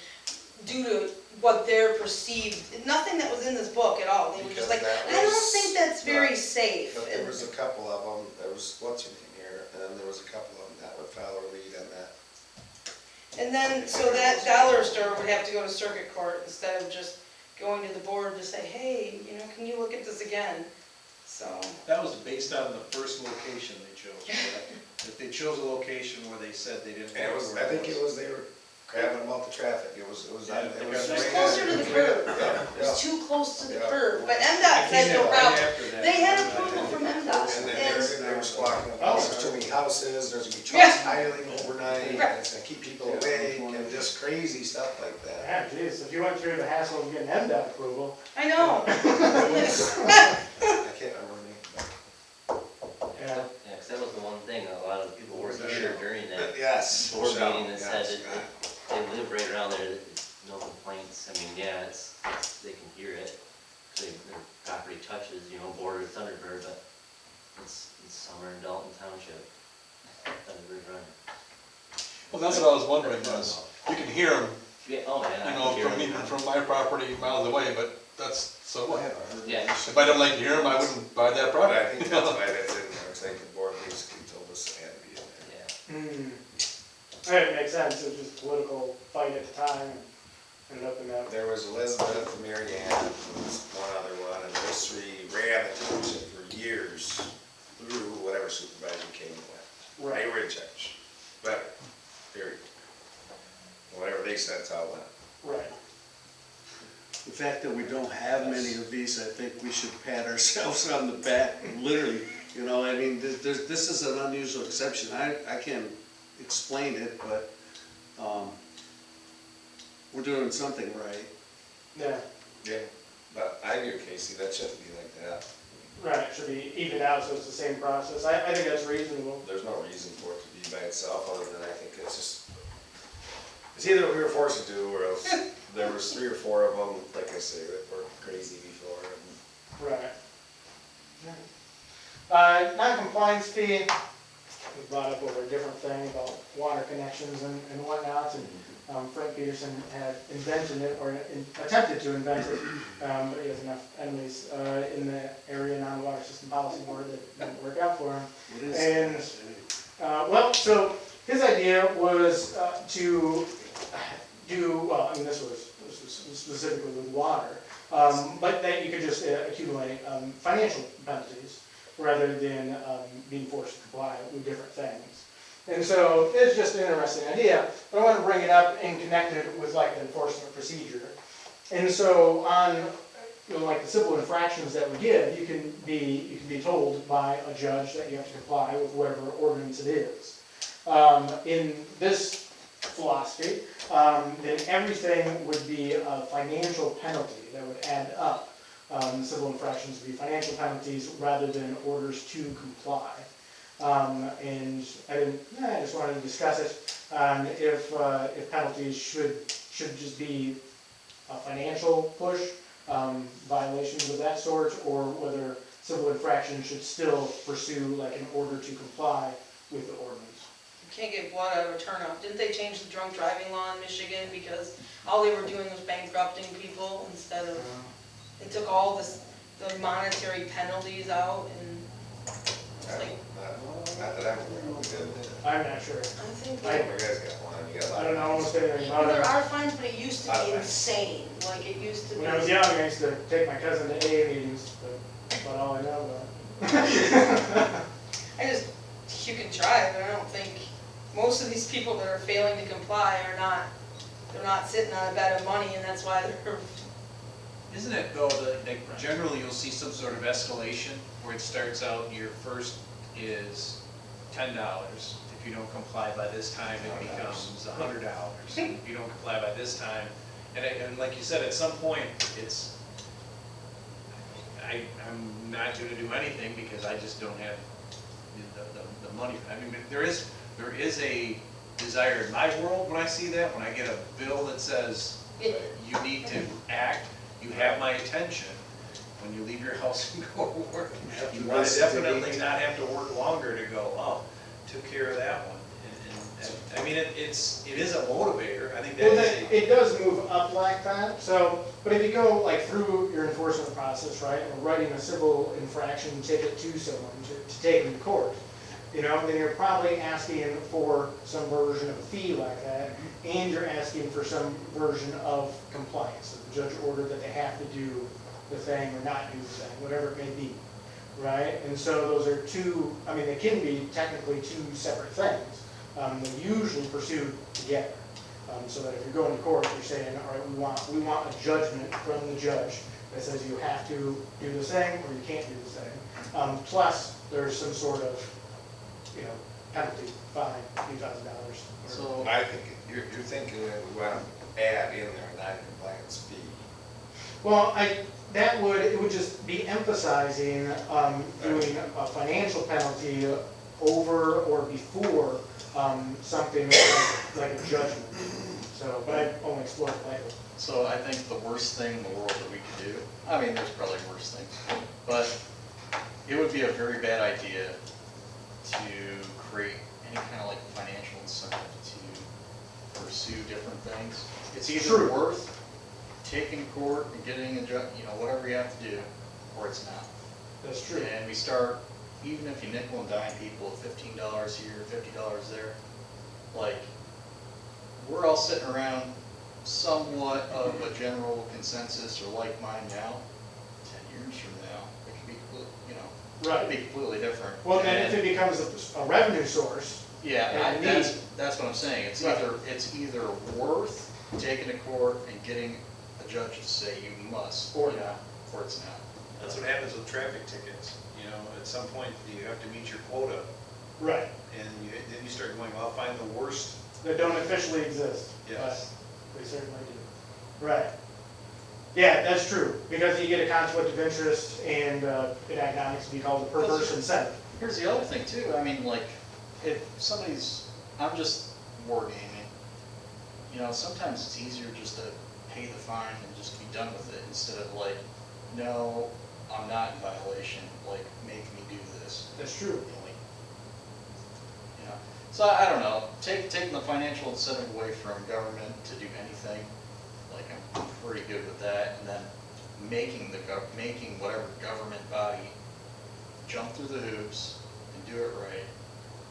due to what their perceived, nothing that was in this book at all. They were just Because like, that I don't was- think that's very safe. But there was a couple of them, there was, what's her name here, and then there was a couple of them that would follow a lead on that. And then, so that dollar store would have to go to circuit court instead of just going to the board to say, hey, you know, can you look at this again? So, That was based on the first location they chose, correct? If they chose a location where they said they didn't. And it was, I think it was, they were grabbing them off the traffic, it was. Yeah, it was closer to the curb. Yeah, It was too close to the Yeah. curb, but I MDOT came said in no right problem. after that. They had approval from MDOT. And then And they were squawking, Oh, there's too many houses, there's gonna be Yeah. trucks idling overnight, and Right. it's gonna keep people awake, and just crazy stuff like that. Yeah, geez, if you went through the hassle of getting MDOT approval, I know. I can't remember the name. yeah. Yeah, 'cause that was the one thing, a lot of people were here during that Yes. board Michelle, meeting that said yes. that they live right around there, that it's no complaints. I mean, yeah, it's, they can hear it, 'cause their property touches, you know, border Thunderbird, but it's summer in Dalton Township. Thunderbird running. Well, that's what I was wondering was, you can hear them, Yeah, oh yeah. I you can know, hear from them. even from my property miles away, but that's, so what? Yeah, If I don't like to hear them, I wouldn't buy that But I property. think that's why that's in there, because I think the board basically told us it had to be in there. yeah. Hmm. It makes sense, it was just a political fight at the time, and ended up in that. There was Elizabeth, Mary Ann, and was one other one, and those three ran the township for years through whatever supervisor came and went. They were in charge, better, period. Whatever they said, it's how it went. Right. The fact that we don't have many of these, I think we should pat ourselves on the back, literally. You know, I mean, this is an unusual exception. I can't explain it, but we're doing something right. Yeah, Yeah. But I agree with Casey, that shouldn't be like that. right, it should be evened out, so it's the same process. I think that's reasonable. There's no reason for it to be by itself, other than I think it's just, it's either what we were forced to do, or else there was 3 or 4 of them, like I say, that were crazy before. And Right. Non-compliance fee, we brought up over a different thing about water connections and whatnot, and Frank Peterson had invented it, or attempted to invent it, but he has enough enemies in the area non-water system policy board that didn't work out for him. What is And, it? well, so his idea was to do, well, I mean, this was specifically with water, but that you could just accumulate financial penalties rather than being forced to comply with different things. And so it's just an interesting idea, but I want to bring it up and connect it with like the enforcement procedure. And so on, you know, like the simple infractions that we give, you can be told by a judge that you have to comply with whatever ordinance it is. In this philosophy, then everything would be a financial penalty that would add up. Civil infractions would be financial penalties rather than orders to comply. And I just wanted to discuss it, if penalties should just be a financial push, violations of that sort, or whether civil infractions should still pursue like an order to comply with the ordinance. You can't get blood out of a turnip. Didn't they change the drunk driving law in Michigan because all they were doing was bankrupting people instead of, they took all the monetary penalties out and Not that I'm aware of. I'm not sure. I think You guys got one, you got a lot. I don't know almost anything about there it. are fines, but it used to be insane, like it used to be. When I was young, I used to take my cousin to AA meetings, but that's about all I know about it. You can try, but I don't think, most of these people that are failing to comply they're not sitting on a bed of money, and that's why they're, Isn't it though, that generally you'll see some sort of escalation where it starts out, your first is $10. If you don't comply by this time, it becomes $100. If you don't comply by this time, and like you said, at some point, it's, I'm not gonna do anything because I just don't have the money. I mean, there is a desire in my world when I see that, when I get a bill that says you need to act, you have my attention. When you leave your house and go to work, you want to definitely not have to work longer to go, oh, took care of that one. And I mean, it is a motivator. I think that Well, is it does move up like that, so, but if you go like through your enforcement process, right, or writing a civil infraction ticket to someone to take them to court, you know, then you're probably asking for some version of a fee like that, and you're asking for some version of compliance. So the judge ordered that they have to do the thing or not do the thing, whatever it may be, right? And so those are two, I mean, they can be technically two separate things. They're usually pursued together. So that if you're going to court, you're saying, all right, we want a judgment from the judge that says you have to do this thing or you can't do this thing. Plus, there's some sort of, you know, penalty, fine, a few $1,000s. So, I think you're thinking that we want to add in there a non-compliance fee. Well, it would just be emphasizing doing a financial penalty over or before something like a judgment. So, but I've only explored it lightly. so I think the worst thing in the world that we could do, I mean, there's probably worse things, but it would be a very bad idea to create any kind of like financial incentive to pursue different things. It's either True. worth taking to court and getting a whatever you have to do, or it's not. That's true. And we start, even if you nickel and dime people, $15 here, $50 there, like, we're all sitting around somewhat of a general consensus or like mind now. 10 years from now, it could be, it could be completely different. Well, then if it becomes a revenue source, Yeah, and that's what I'm saying. It's Right. either worth taking to court and getting a judge to say you must, Or not. or it's not. That's what happens with traffic tickets. You know, at some point, you have to meet your quota, right, and then you start going, well, I'll find the worst. that don't officially exist. Yes. But they certainly do. Right. Yeah, that's true, because you get a conflict of interest and in economics would be called a perverse incentive. Here's the other thing too, I mean, like, if I'm just wargaming, sometimes it's easier just to pay the fine and just be done with it, instead of like, no, I'm not in violation, like, make me do this. That's true. So I don't know, taking the financial incentive away from government to do anything, like, I'm pretty good with that, and then making whatever government body jump through the hoops and do it right,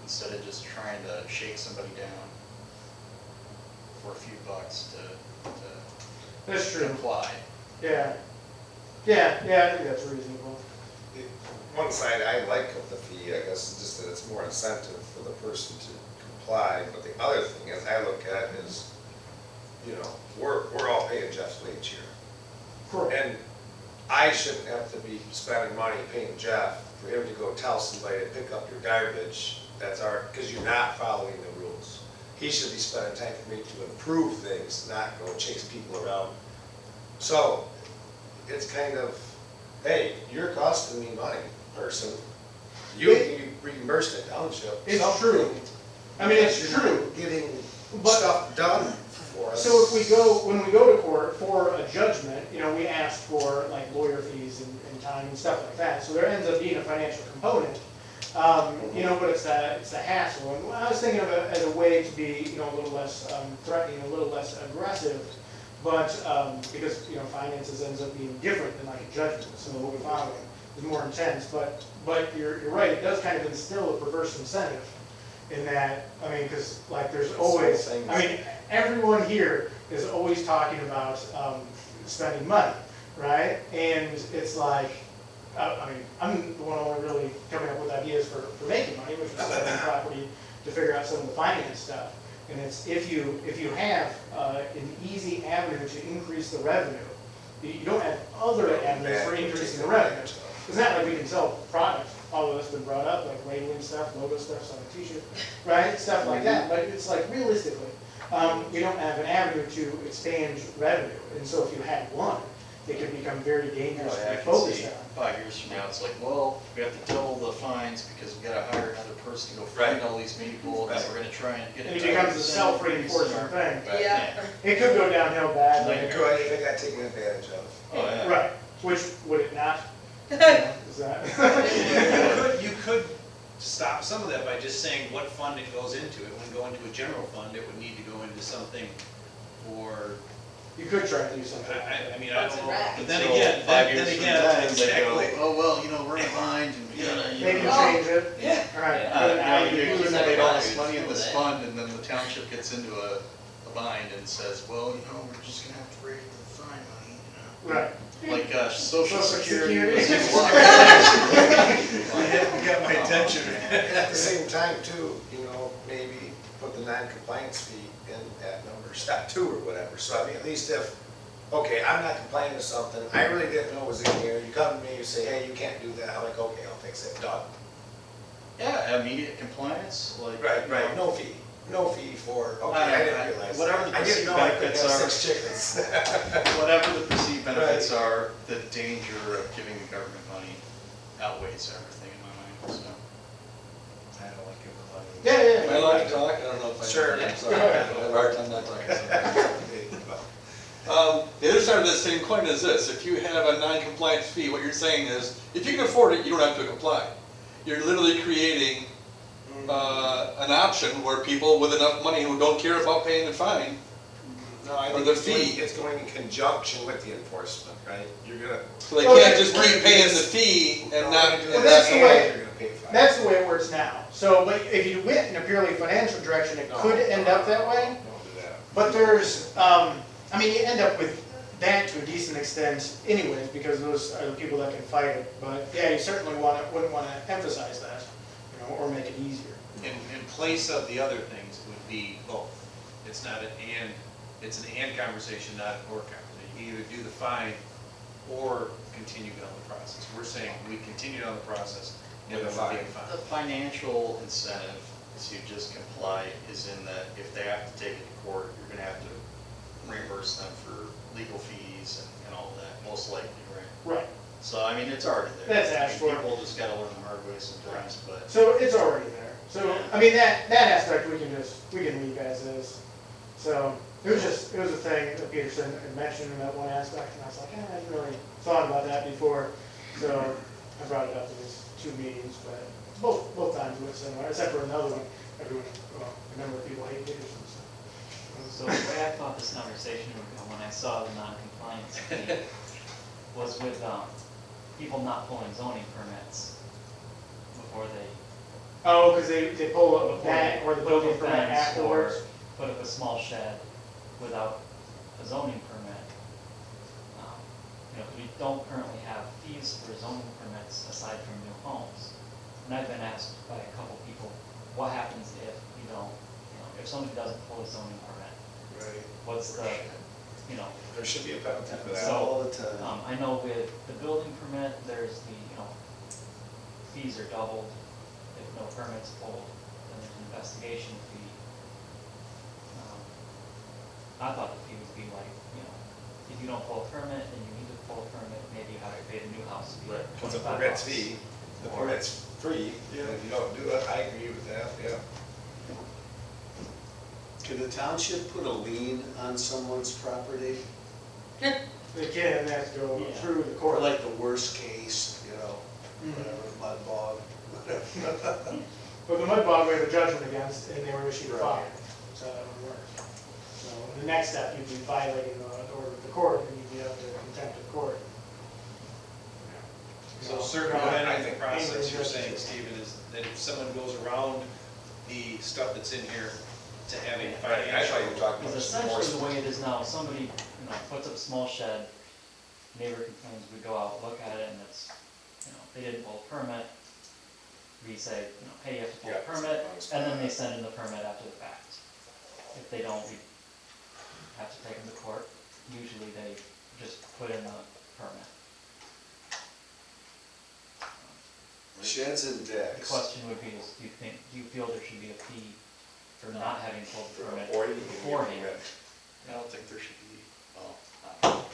instead of just trying to shake somebody down for a few bucks to That's true. comply. Yeah. Yeah, I think that's reasonable. One side I like of the fee, I guess, is just that it's more incentive for the person to comply, but the other thing is, I look at is, we're all paying Jeff's wage here. Correct. And I shouldn't have to be spending money paying Jeff for him to go tell somebody to pick up your garbage, because you're not following the rules. He should be spending time for me to improve things, not go chase people around. So, it's kind of, hey, you're costing me money, person. You need to be reimbursed at township. It's true. I mean, it's You're true. getting But- stuff done for us. So when we go to court for a judgment, we ask for like lawyer fees and time and stuff like that. So there ends up being a financial component. But it's the hassle. And I was thinking of it as a way to be, a little less threatening, a little less aggressive. But because finances ends up being different than like a judgment, so we're following. is more intense, but you're right, it does kind of instill a perverse incentive in that, I mean, because like there's always, things. I mean, everyone here is always talking about spending money, right? And it's like, I mean, I'm the one only really coming up with ideas for making money, which is selling property to figure out some of the finance stuff. And it's, if you have an easy avenue to increase the revenue, you don't have other avenues for increasing the revenue. It's not like we can sell products, although that's been brought up, like labeling stuff, logo stuff on a t-shirt, right? Stuff like that, but it's like realistically, we don't have an avenue to expand revenue. And so if you had one, it could become very dangerous Well, to I be can focused see on. 5 years from now, it's like, well, we have to double the fines because we gotta hire another person to go find all these people, and Right. we're gonna try and get And it. it becomes a self-reinforcing thing. Yeah. It could go downhill bad. Like, They got taken advantage of. Oh, yeah. Right, which, would it not? You know, is that? You could stop some of that by just saying what fund it goes into. It wouldn't go into a general fund, it would need to go into something for, You could try to do something. like that. I mean, I don't know. Right. But then So again, 5 then years from again, then, they exactly. go, oh, well, you know, we're in a bind and we gotta, Maybe you you know. change it. Yeah. Right. Yeah. But now You you use accumulate it. all this money in this fund and then the township gets into a bind and says, well, you know, we're just gonna have to raise the fine money, you know. Right. Like, Social Security. Security. was a lot. You got my attention. At the same time too, you know, maybe put the non-compliance fee in at number step 2 or whatever. So I mean, at least if, okay, I'm not complying with something, I really didn't know it was in here, you come to me, you say, hey, you can't do that, I'm like, okay, I'll fix it, done. Yeah, immediate compliance, like. Right, no fee. No fee for, okay, I didn't realize. Whatever the I didn't perceived know I could benefits have are. 6 chickens. Whatever the perceived benefits are, the danger of giving the government money outweighs everything in my mind, so. I don't like giving money. Yeah, Am I allowed to talk? I don't know if I. Sure. I'm sorry, I have a hard time not talking. The other side of that same coin is this: if you have a non-compliance fee, what you're saying is, if you can afford it, you don't have to comply. You're literally creating an option where people with enough money who don't care about paying the fine, No, I Or think the it's going, fee. it's going in conjunction with the enforcement, right? You're gonna. so they Okay, can't just we're keep gonna paying do the this. fee and No, not. we're gonna do Well, this, that's the and way- You're gonna pay a fine. That's the way it works now. So, but if you went in a purely financial direction, it could end up that way. Don't do that. But there's, I mean, you end up with that to a decent extent anyways, because those are the people that can fight it. But yeah, you certainly wouldn't want to emphasize that, you know, or make it easier. In place of the other things would be both. It's not an and, it's an and conversation, not an or conversation. You either do the fine or continue on the process. We're saying we continue on the process and With a there would be a fine. The fine. financial incentive to just comply is in that if they have to take it to court, you're gonna have to reimburse them for legal fees and all of that, most likely, right? Right. So, I mean, it's already there. That's asked for. People just gotta learn the hard way sometimes, but. So it's already there. So, I mean, that aspect we can leave as is. So it was a thing that Peterson had mentioned in that one aspect, and I was like, I hadn't really thought about that before. So I brought it up in these 2 meetings, but both times it was similar, except for another one. Everyone, well, a number of people hate Peterson. So the way I thought this conversation would go when I saw the non-compliance fee was with people not pulling zoning permits before they Oh, because they pull up before that they or the build building a permit fence afterwards. or put up a small shed without a zoning permit. You know, we don't currently have fees for zoning permits aside from new homes. And I've been asked by a couple people, what happens if you don't, you know, if somebody doesn't pull a zoning permit? Right. What's the, you know, There should be a penalty for that. So, all the time. I know with the building permit, there's the, you know, fees are doubled. If no permit's pulled, then there's an investigation fee. I thought the fee would be like, you know, if you don't pull a permit and you need to pull a permit, maybe you have to pay the new house fee. Because the $25. permit's fee, the permit's free, and if you don't do it, I agree with that, yeah. Can the township put a lien on someone's property? They can, and they have to go Yeah. through the Or court. like the worst case, you know, whatever, mud bog, whatever. But the mud bog we have a judgment against, and they were issued a Right. fine, so that would work. So the next step, you'd be violating the order of the court, and you'd be up to contempt of court. So know, circumventing I the think- process, you're saying, Stephen, is that if someone goes around the stuff that's in here to having I thought financial. you were talking about Because essentially the enforcement. way it is now, somebody, puts up a small shed, neighbor complains, we go out, look at it, and it's, they didn't pull a permit. We say, hey, you have to pull a Yeah, permit, it's and then they send in the permit after the fact. If they don't, we have to take them to court. Usually they just put in the permit. Sheds and The decks. question would be, is do you feel there should be a fee for not having pulled the permit Or you can beforehand? I don't think there should be, well, I don't know.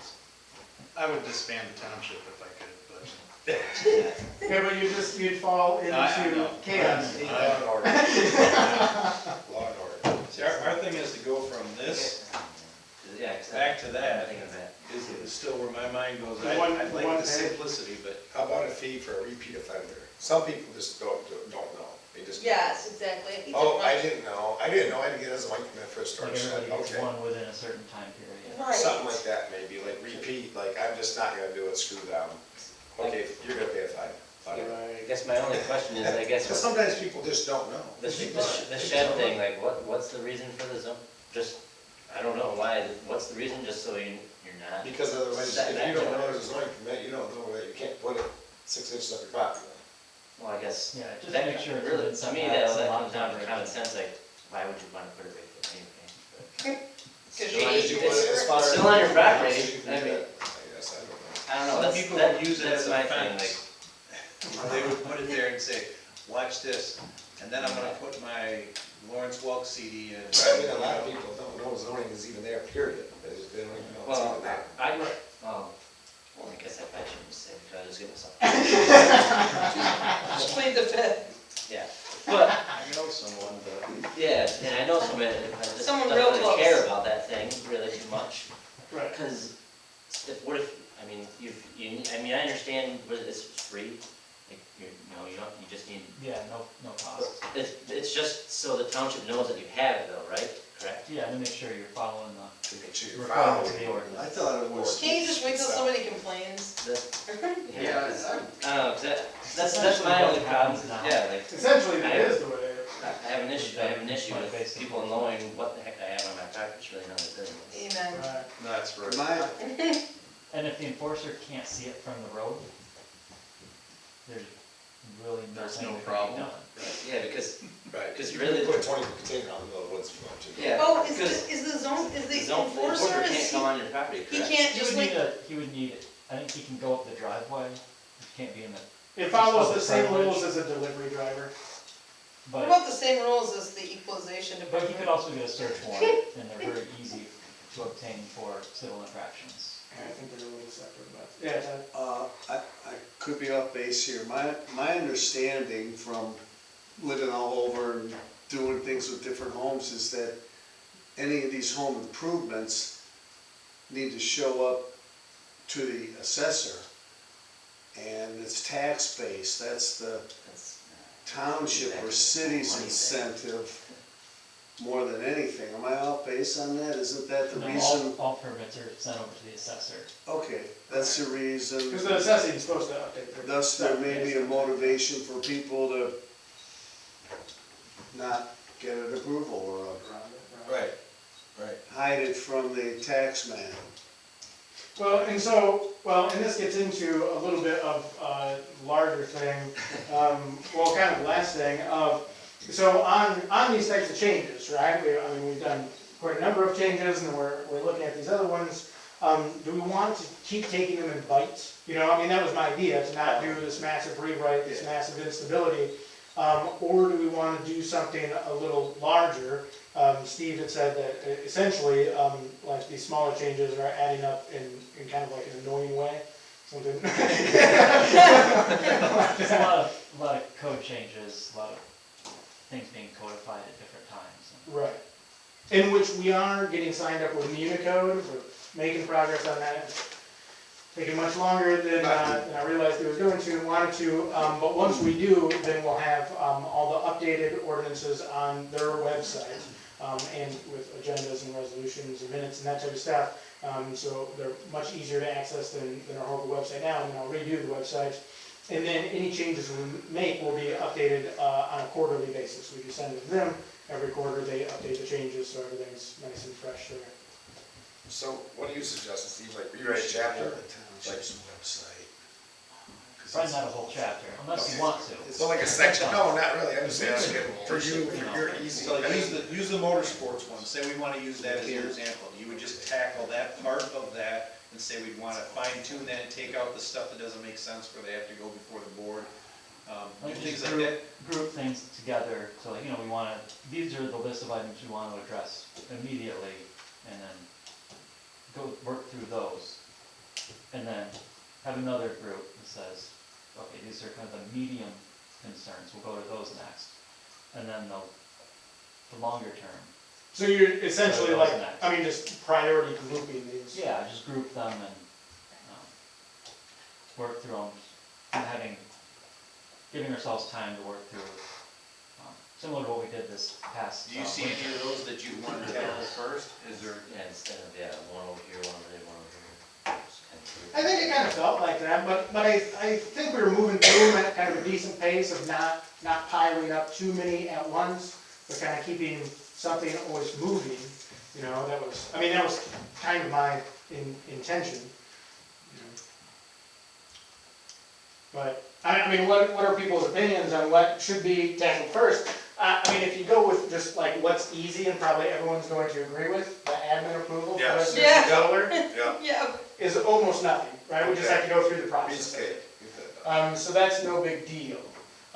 I would disband the township if I could, but. Yeah, but you'd fall I into know. chaos. Law and order. Law and order. See, our thing is to go from this Yeah, 'cause back to that, I'm thinking of that. is still where my mind goes. The one- I the like one the page. simplicity, but How about a fee for a repeat offender? Some people just don't know. They just. Yes, exactly. It's a Oh, I bunch- didn't know. I didn't know I didn't get as a white commit for a Like storage shed. everybody gets Okay. one within a certain time period. Right. Something like that maybe, like repeat, like I'm just not gonna do it, screw them. Okay, you're gonna pay a fine. Fine. I guess my only question is, I guess, Because sometimes people just don't know. the shed thing, like, what's the reason for the zone? Just, I don't know, why, what's the reason, just so you're not? Because otherwise, if you don't know there's a zoning permit, you don't know that you can't put it 6 inches up your property. Well, I guess, Yeah, just that, make sure it's really, within to me, setbacks that and lot comes down to coverage. common sense, like, why would you wanna put it right there anyway? Cause Still you on- need You to- put it as far as- Still on your property, You can I do mean- that. I guess, I don't know. I don't know, some that's, people that, would use it that's as a my thing, like, fence. They would put it there and say, watch this, and then I'm gonna put my Lawrence Welk CD in. I mean, a lot of people don't know zoning is even there, period. They don't even know it's well, even there. well, I guess I shouldn't say, because I just give myself. Plead the fifth. Yeah, but, I know someone, but. yeah, and I know somebody that just Someone doesn't real really close. care about that thing really too much. Right. Because what if, I mean, I understand, but it's free, like, you just need, Yeah, no cost. it's just so the township knows that you have it though, right? Correct? Yeah, to make sure you're following the To make sure you're requirements following. of the ordinance. I thought it was. Can't you just wait till somebody complains? Yeah, 'cause I don't know, 'cause that's essentially my what only problem, happens now. yeah, like, Essentially, I- that is the way. I have an issue with people knowing what the heck I have on my property, it's really none of their business. Amen. Right. That's right. My, And if the enforcer can't see it from the road, there's really There's nothing no that can be problem. done. Yeah, because, Right, Because you really- can put a 20-foot container out in the middle of the woods if you want to. yeah, Oh, because is the zone, is the the zone, the enforcer, enforcer is can't come on your property, he correct? can't He just would need like, he would need, I think he can go up the driveway, he can't be in the, It follows Just the same public rules as a delivery driver. what but, about the same rules as the equalization but he department? could also get a search warrant, and they're very easy to obtain for civil infractions. I think they're a little separate, but, yeah, I could be off base here. My understanding from living all over and doing things with different homes is that any of these home improvements need to show up to the assessor. And it's tax-based, that's the That's, township or city's incentive more than anything. Am I off base on that? Isn't that the No, reason? all permits are sent over to the assessor. Okay, that's the reason. because the assessing is supposed to update their. Thus, there may be a motivation for people to not get an approval or Right, right. hide it from the tax man. Well, and so, and this gets into a little bit of a larger thing, well, kind of last thing, so on these types of changes, right? We've done quite a number of changes, and we're looking at these other ones. Do we want to keep taking them in bites? That was my idea, to not do this massive rewrite, this massive instability. Or do we want to do something a little larger? Steve had said that essentially, like these smaller changes are adding up in kind of like an annoying way. Something. There's a lot of code changes, a lot of things being codified at different times. Right. In which we are getting signed up with Unicode, we're making progress on that. Taking much longer than I realized it was going to and wanted to, but once we do, then we'll have all the updated ordinances on their website, and with agendas and resolutions and minutes and that type of stuff. So they're much easier to access than our whole website now, and I'll redo the website. And then any changes we make will be updated on a quarterly basis. We just send it to them. Every quarter, they update the changes, so everything's nice and fresh there. So what do you suggest, Steve, like rewrite a chapter? The township's website. Probably not a whole chapter, unless you want to. So like a section, no, not really, I'm just asking for you, for your easy. So like use the motorsports one, say we wanna use that as an example, you would just tackle that part of that and say we'd wanna fine tune that and take out the stuff that doesn't make sense where they have to go before the board. Do Like things just like that. group things together, so like, we wanna, these are the list of items we wanna address immediately, and then go work through those. And then have another group that says, okay, these are kind of the medium concerns, we'll go to those next. And then the longer term. So you're essentially So like, those next. I mean, just priority grouping these. Yeah, just group them and, work through them, and giving ourselves time to work through, similar to what we did this past. Do you see any of those that you wanna tackle first? Is there? Yeah, instead of, one over here, one over there, one over here. Just kind of- I think it kind of felt like that, but I think we were moving through them at kind of a decent pace of not piling up too many at once, but kind of keeping something always moving, that was kind of my intention. But, I mean, what are people's opinions on what should be tackled first? I mean, if you go with just like what's easy and probably everyone's going to agree with, the admin approval, for Yeah. instance, Yeah. solar, Yeah. Yeah, is almost nothing, right? We just have to go through the process. Piece of cake. So that's no big deal.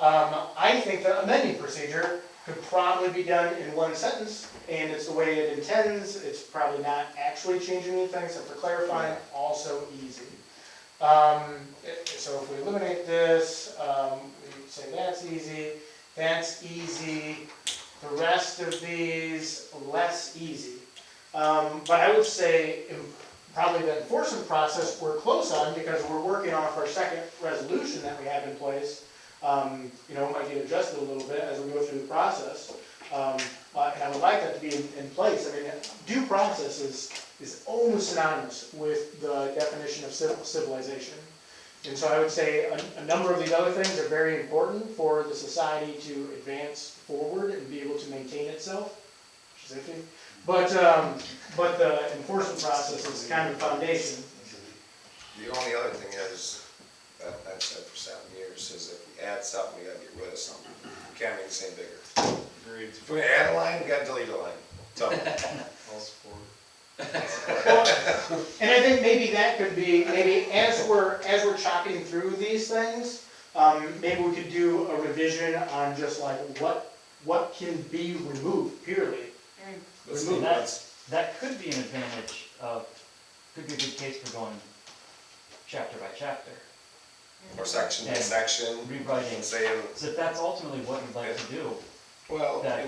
I think the amending procedure could probably be done in one sentence, and it's the way it intends, it's probably not actually changing anything except for clarifying, also easy. So if we eliminate this, we say that's easy, the rest of these, less easy. But I would say probably the enforcement process we're close on because we're working off our second resolution that we have in place. It might get adjusted a little bit as we go through the process. And I would like that to be in place. I mean, due process is almost synonymous with the definition of civilization. And so I would say a number of these other things are very important for the society to advance forward and be able to maintain itself, which is iffy. But the enforcement process is kind of the foundation. The only other thing is, that I've said for 7 years, is if we add something, we gotta get rid of something. We can't make the same bigger. Agreed. If we add a line, we gotta delete a line. So, All support. And I think maybe that could be, maybe as we're chopping through these things, maybe we could do a revision on just like what can be removed purely. let's Remove leave it. That could be an advantage could be a good case for going chapter by chapter. Or section by And section, rewriting. and saying, So if that's ultimately what you'd like to do, well, That-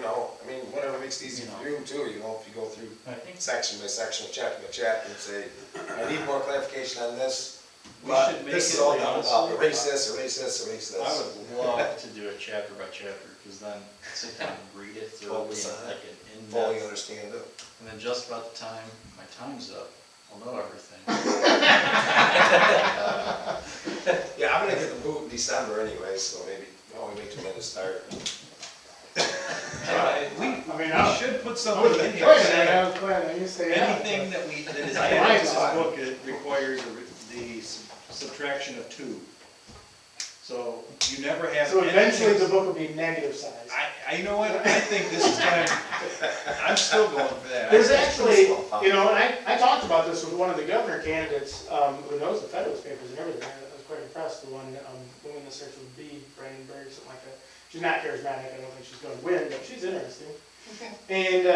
whatever makes it easy for you too, if you go through I think section by section, chapter by chapter, and say, I need more clarification on this, We but should make this is it all like, done about, honestly, erase this, erase this, erase this. I would love to do it chapter by chapter, because then sit down and read it thoroughly, Focus on it. like an Fully in-depth. understand it. And then just about the time my time's up, I'll know everything. Yeah, I'm gonna get the boot in December anyway, so maybe, we wait till then to start. We should put I something was in here planning, saying I was planning, you stay out. anything that is Right. added to this book, it requires the subtraction of 2. So you never have. So eventually anything- the book will be negative size. you know what, I think this is kind of, I'm still going for that. There's actually, and I talked about this with one of the governor candidates, who knows the Federalist Papers and everything. I was quite impressed, the woman that starts with B, Brandenburg, something like that. She's not charismatic, I don't think she's gonna win, but she's interesting. And,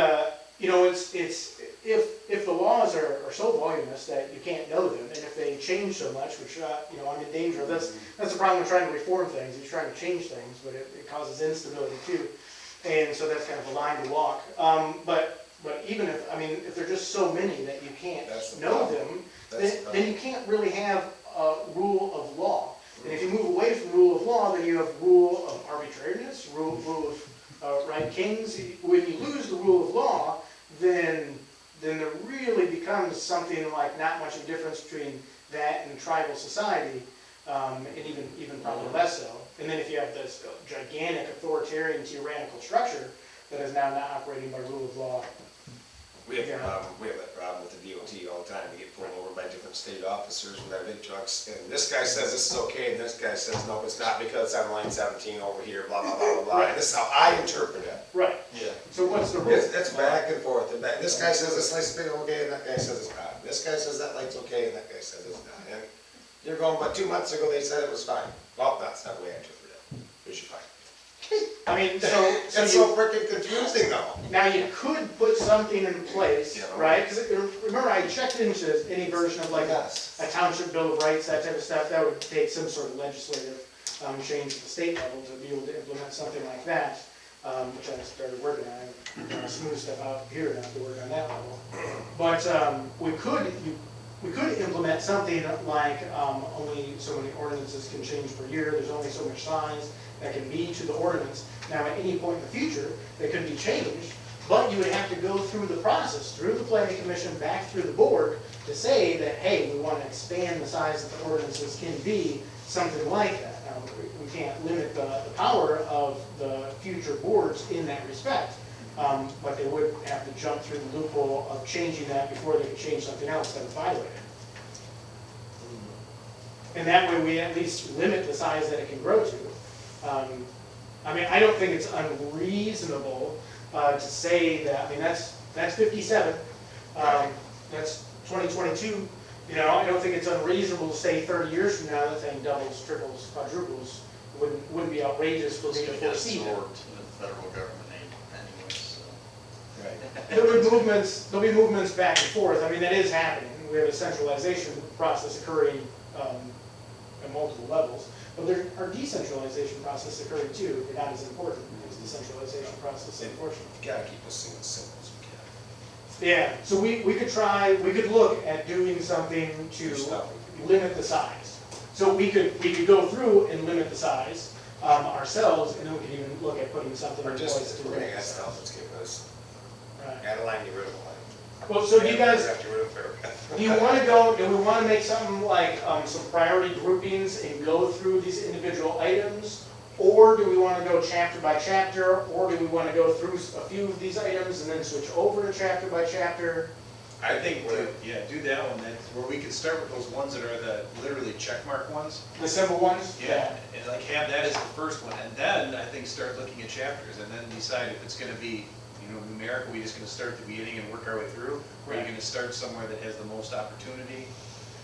it's, if the laws are so voluminous that you can't know them, and if they change so much, which, I'm in danger of, that's the problem with trying to reform things, you're trying to change things, but it causes instability too. And so that's kind of a line to walk. But even if they're just so many that you can't That's the know problem. them, That's the then you can't really have a rule of law. And if you move away from rule of law, then you have rule of arbitrariness, rule of right kings. When you lose the rule of law, then there really becomes something like not much of a difference between that and tribal society. and even probably less so. And then if you have this gigantic authoritarian tyrannical structure that is now not operating by rule of law. We have that problem with the DOT all the time. We get pulled over by different state officers with our big trucks, and this guy says this is okay, and this guy says, no, it's not because it's on line 17 over here, blah, blah, blah, blah, blah. And this is how I interpret it. Right. Yeah. So what's the rule? It's back and forth, and back. This guy says this light's big okay, and that guy says it's not. This guy says that light's okay, and that guy says it's not. And you're going, but 2 months ago they said it was fine. Well, that's not the way I interpret it. Here's your fine. I mean, It's so freaking confusing though. now you could put something in place, Yeah. right? Because remember, I checked into any version of like a township bill of rights, that type of stuff. That would take some sort of legislative change at the state level to be able to implement something like that, which I started working on. I'm smooth stuff out here and have to work on that level. But we could implement something like only so many ordinances can change per year. There's only so much size that can be to the ordinance. Now, at any point in the future, they could be changed, but you would have to go through the process, through the planning commission, back through the board, to say that, hey, we want to expand the size that the ordinances can be, something like that. Now, we can't limit the power of the future boards in that respect, but they would have to jump through the loophole of changing that before they could change something else that was violated. And that way, we at least limit the size that it can grow to. I mean, I don't think it's unreasonable to say that, I mean, that's 57, that's 2022, you know, I don't think it's unreasonable to say 30 years from now that thing doubles, triples, quadruples, wouldn't be outrageous for me to foresee that. Absorbed in the federal government aid anyways, so. Right. There'll be movements back and forth, I mean, that is happening, we have a centralization process occurring at multiple levels. But there are decentralization processes occurring too. They're not as important as the centralization process, unfortunately. You gotta keep this thing as simple as we can. Yeah, so we could look at doing something to limit the size. So we could go through and limit the size ourselves, and then we could even look at putting something in Or place just, to we're limit gonna the ask size. Dalton to give us, Right. add a line, get rid of a line. Well, so do you guys, Have to get rid of Fairfield. do we want to make something like some priority groupings and go through these individual items? Or do we want to go chapter by chapter? Or do we want to go through a few of these items and then switch over to chapter by chapter? I think, do that one, then, where we could start with those ones that are the literally check mark ones. The simple ones? Yeah, and like have that as the first one, and then I think start looking at chapters, and then decide if it's gonna be, you know, numerical, we just gonna start at the beginning and work our way through, or are you gonna start somewhere that has the most opportunity?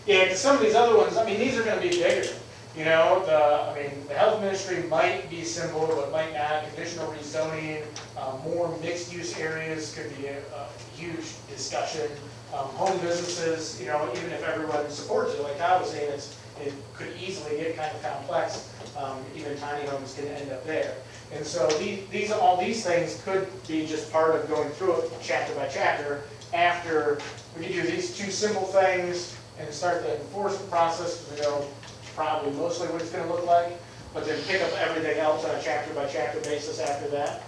Yeah, because some of these other ones, I mean, these are going to be bigger. You know, the health ministry might be simple, but might not. Conditional rezoning, more mixed-use areas could be a huge discussion. Home businesses, you know, even if everyone supports it, like Todd was saying, it could easily get kind of complex. Even tiny homes can end up there. And so all these things could be just part of going through it chapter by chapter. After we could do these two simple things and start the enforcement process, because we know probably mostly what it's going to look like, but then pick up everything else on a chapter by chapter basis after that.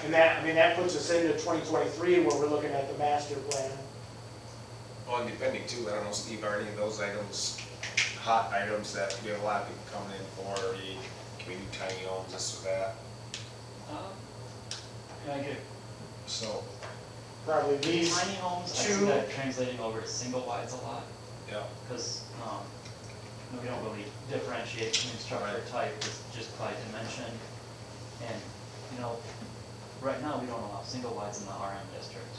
And that, I mean, that puts us into 2023 where we're looking at the master plan. Well, and depending too, I don't know, Steve, are any of those items, hot items that we have a lot of people coming in for, can we do tiny homes, this or that? Can I get So, Probably these tiny homes? I see two. that translating over to single wides a lot, yeah. because we don't really differentiate between structure type, it's just by dimension. And, you know, right now, we don't allow single wides in the RM district.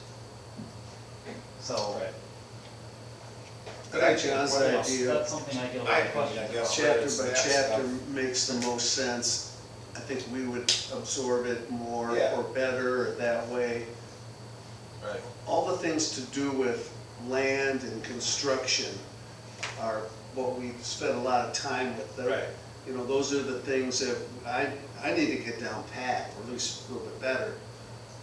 So, Right. I think John's idea, that's something I get a lot I of questions guess. about. chapter by chapter makes the most sense. I think we would absorb it more Yeah. or better that way. Right. All the things to do with land and construction are what we spend a lot of time with. Right. You know, those are the things that I need to get down pat, or at least a little bit better.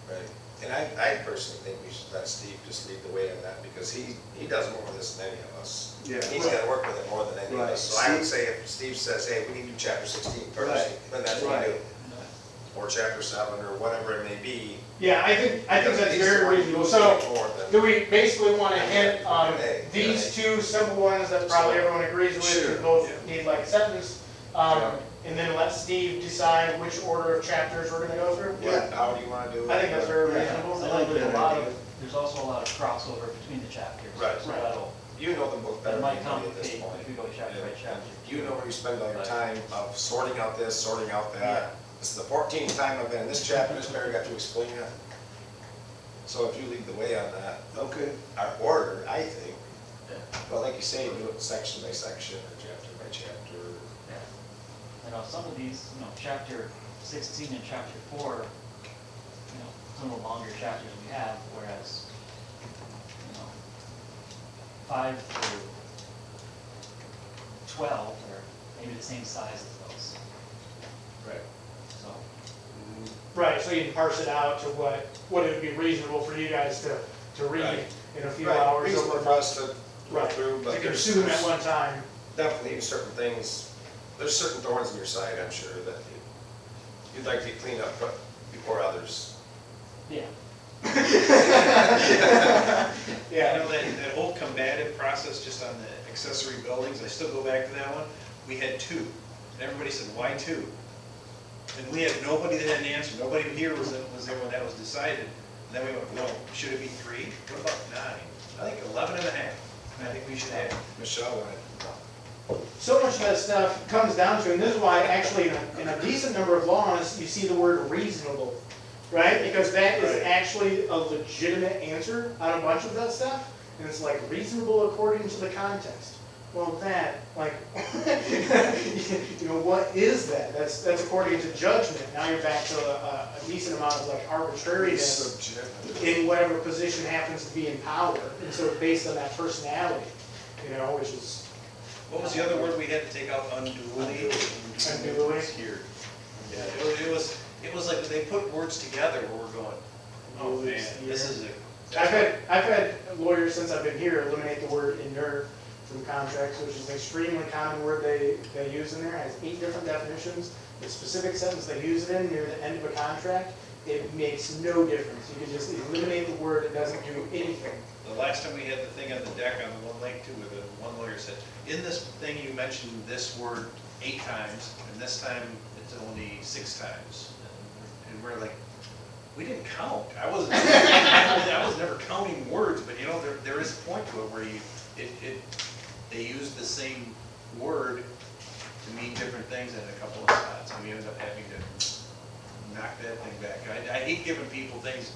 Right. And I personally think we should let Steve just lead the way on that, because he does more with this than any of us. Yeah. He's gotta work with it more than any of us. Right. So I would say if Steve says, hey, we need to do chapter 16 first, Right. then that's what we do. or chapter 7, or whatever it may be. Yeah, I think that's These are very more reasonable. used So, straightforward than- do we basically want to hit Hey, these two simple ones that probably everyone agrees with, Sure. we both need like acceptance, and then let Steve decide which order of chapters we're gonna go through? What, how do you wanna do it? I think that's very Yeah, reasonable. I know there's a lot of, there's also a lot of crossover between the chapters. Right. So that'll, You know the book better that than might anybody at this complicate point. if we go chapter by chapter. You know where you spend all your Right. time of sorting out this, sorting out Yeah. that. This is the 14th time I've been in this chapter, this paragraph to explain it. So if you lead the way on that, Okay. our order, I think, Yeah. but like you say, do it section by section or chapter by chapter. Yeah. You know, some of these, chapter 16 and chapter 4, some of the longer chapters we have, whereas, 5 through 12 are maybe the same size as those, Right. so. Right, so you can parse it out to what it would be reasonable for you guys to read Right. in a few Right, hours reasonable over for us to go Right. through, but to there's consume at one time. definitely certain things, there's certain thorns in your side, I'm sure, that you'd like to clean up before others. Yeah. Yeah. You know, that whole combative process just on the accessory buildings, I still go back to that one, we had 2. And everybody said, why 2? And we had nobody that had an answer, nobody here was there when that was decided. And then we went, no, should it be 3? What about 9? I think 11 and a half, and I think we should have. Michelle, So much of that stuff comes down to, and this is why actually in a decent number of laws, you see the word reasonable, right? Because that is Right. actually a legitimate answer on a bunch of that stuff. And it's like reasonable according to the context. Well, that, like, what is that? That's according to judgment. Now you're back to a decent amount of like arbitrariness Subjective. in whatever position happens to be in power. And so based on that personality, which is, What was the other word we had to take out? Unduly? Unduly. Here. Yeah, it was like they put words together where we're going, oh man, this is a. I've had lawyers since I've been here eliminate the word inert from contracts, which is an extremely common word they use in there. It has 8 different definitions. The specific sentence they use it in near the end of a contract, it makes no difference. You can just eliminate the word, it doesn't do anything. The last time we had the thing on the deck on the one lake too, where the one lawyer said, in this thing you mentioned this word 8 times, and this time it's only 6 times. And we're like, we didn't count. I was never counting words, but there is a point to it where they use the same word to mean different things in a couple of spots, and we ended up having to knock that thing back. I hate giving people things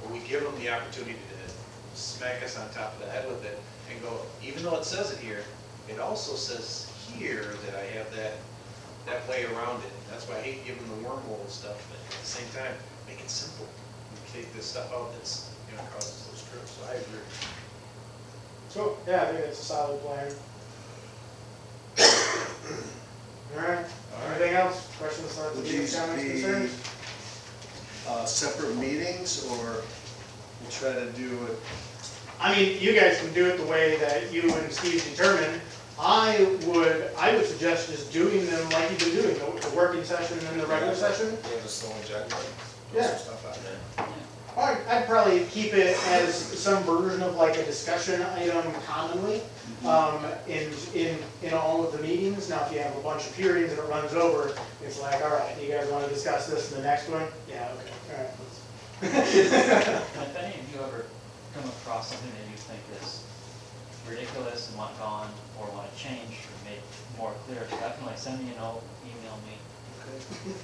where we give them the opportunity to smack us on top of the head with it and go, even though it says it here, it also says here that I have that way around it. That's why I hate giving the wormhole stuff, but at the same time, make it simple. And take this stuff out that's, causes those trips, so I agree. So, yeah, I think that's a solid plan. All right, anything else? Questions, thoughts, Would comments, these be concerns? separate meetings, or we'll try to do it? I mean, you guys can do it the way that you and Steve determine. I would suggest just doing them like you've been doing, the working session and the regular session. You have a slow agenda, Yeah. some stuff out there. I'd probably keep it as some version of like a discussion item commonly, in all of the meetings. Now, if you have a bunch of hearings and it runs over, it's like, all right, you guys wanna discuss this in the next one? Yeah, okay, all right. And if any of you ever come across something that you think is ridiculous and want gone, or want to change or make more clear, definitely send me a note, email me.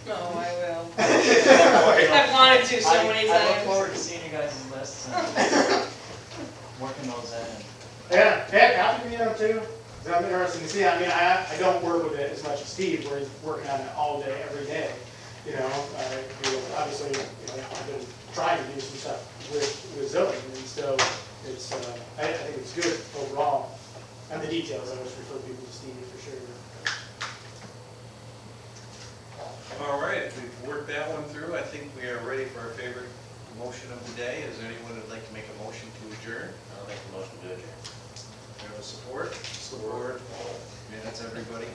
No, I will. I've wanted to so many I look times. forward to seeing you guys' lists and working those in. Yeah, copy me on too. 'Cause I'm interested to see. I mean, I don't work with it as much as Steve, where he's working on it all day, every day. Obviously, I've been trying to do some stuff with zoning, and so it's, I think it's good overall. And the details, I always refer people to Steve for sure. All right, if we've worked that one through, I think we are ready for our favorite motion of the day. Is there anyone who'd like to make a motion to adjourn? I'll make the motion to adjourn. Do we have a support? Support. Yeah, that's everybody.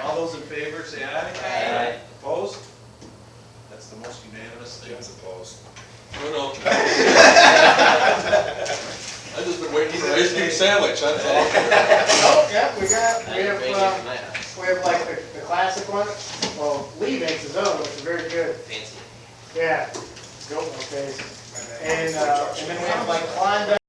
All those in favor, say aye. Aye. Opposed? unanimously. Jim's opposed. No. I've just been waiting for an ice cream sandwich, that's all. Oh, yeah, we I didn't bring it have, from my house. we have like the classic one. Well, Lee makes his own, which is very good. Fancy. Yeah, goat milk taste. And then we have like Klondike.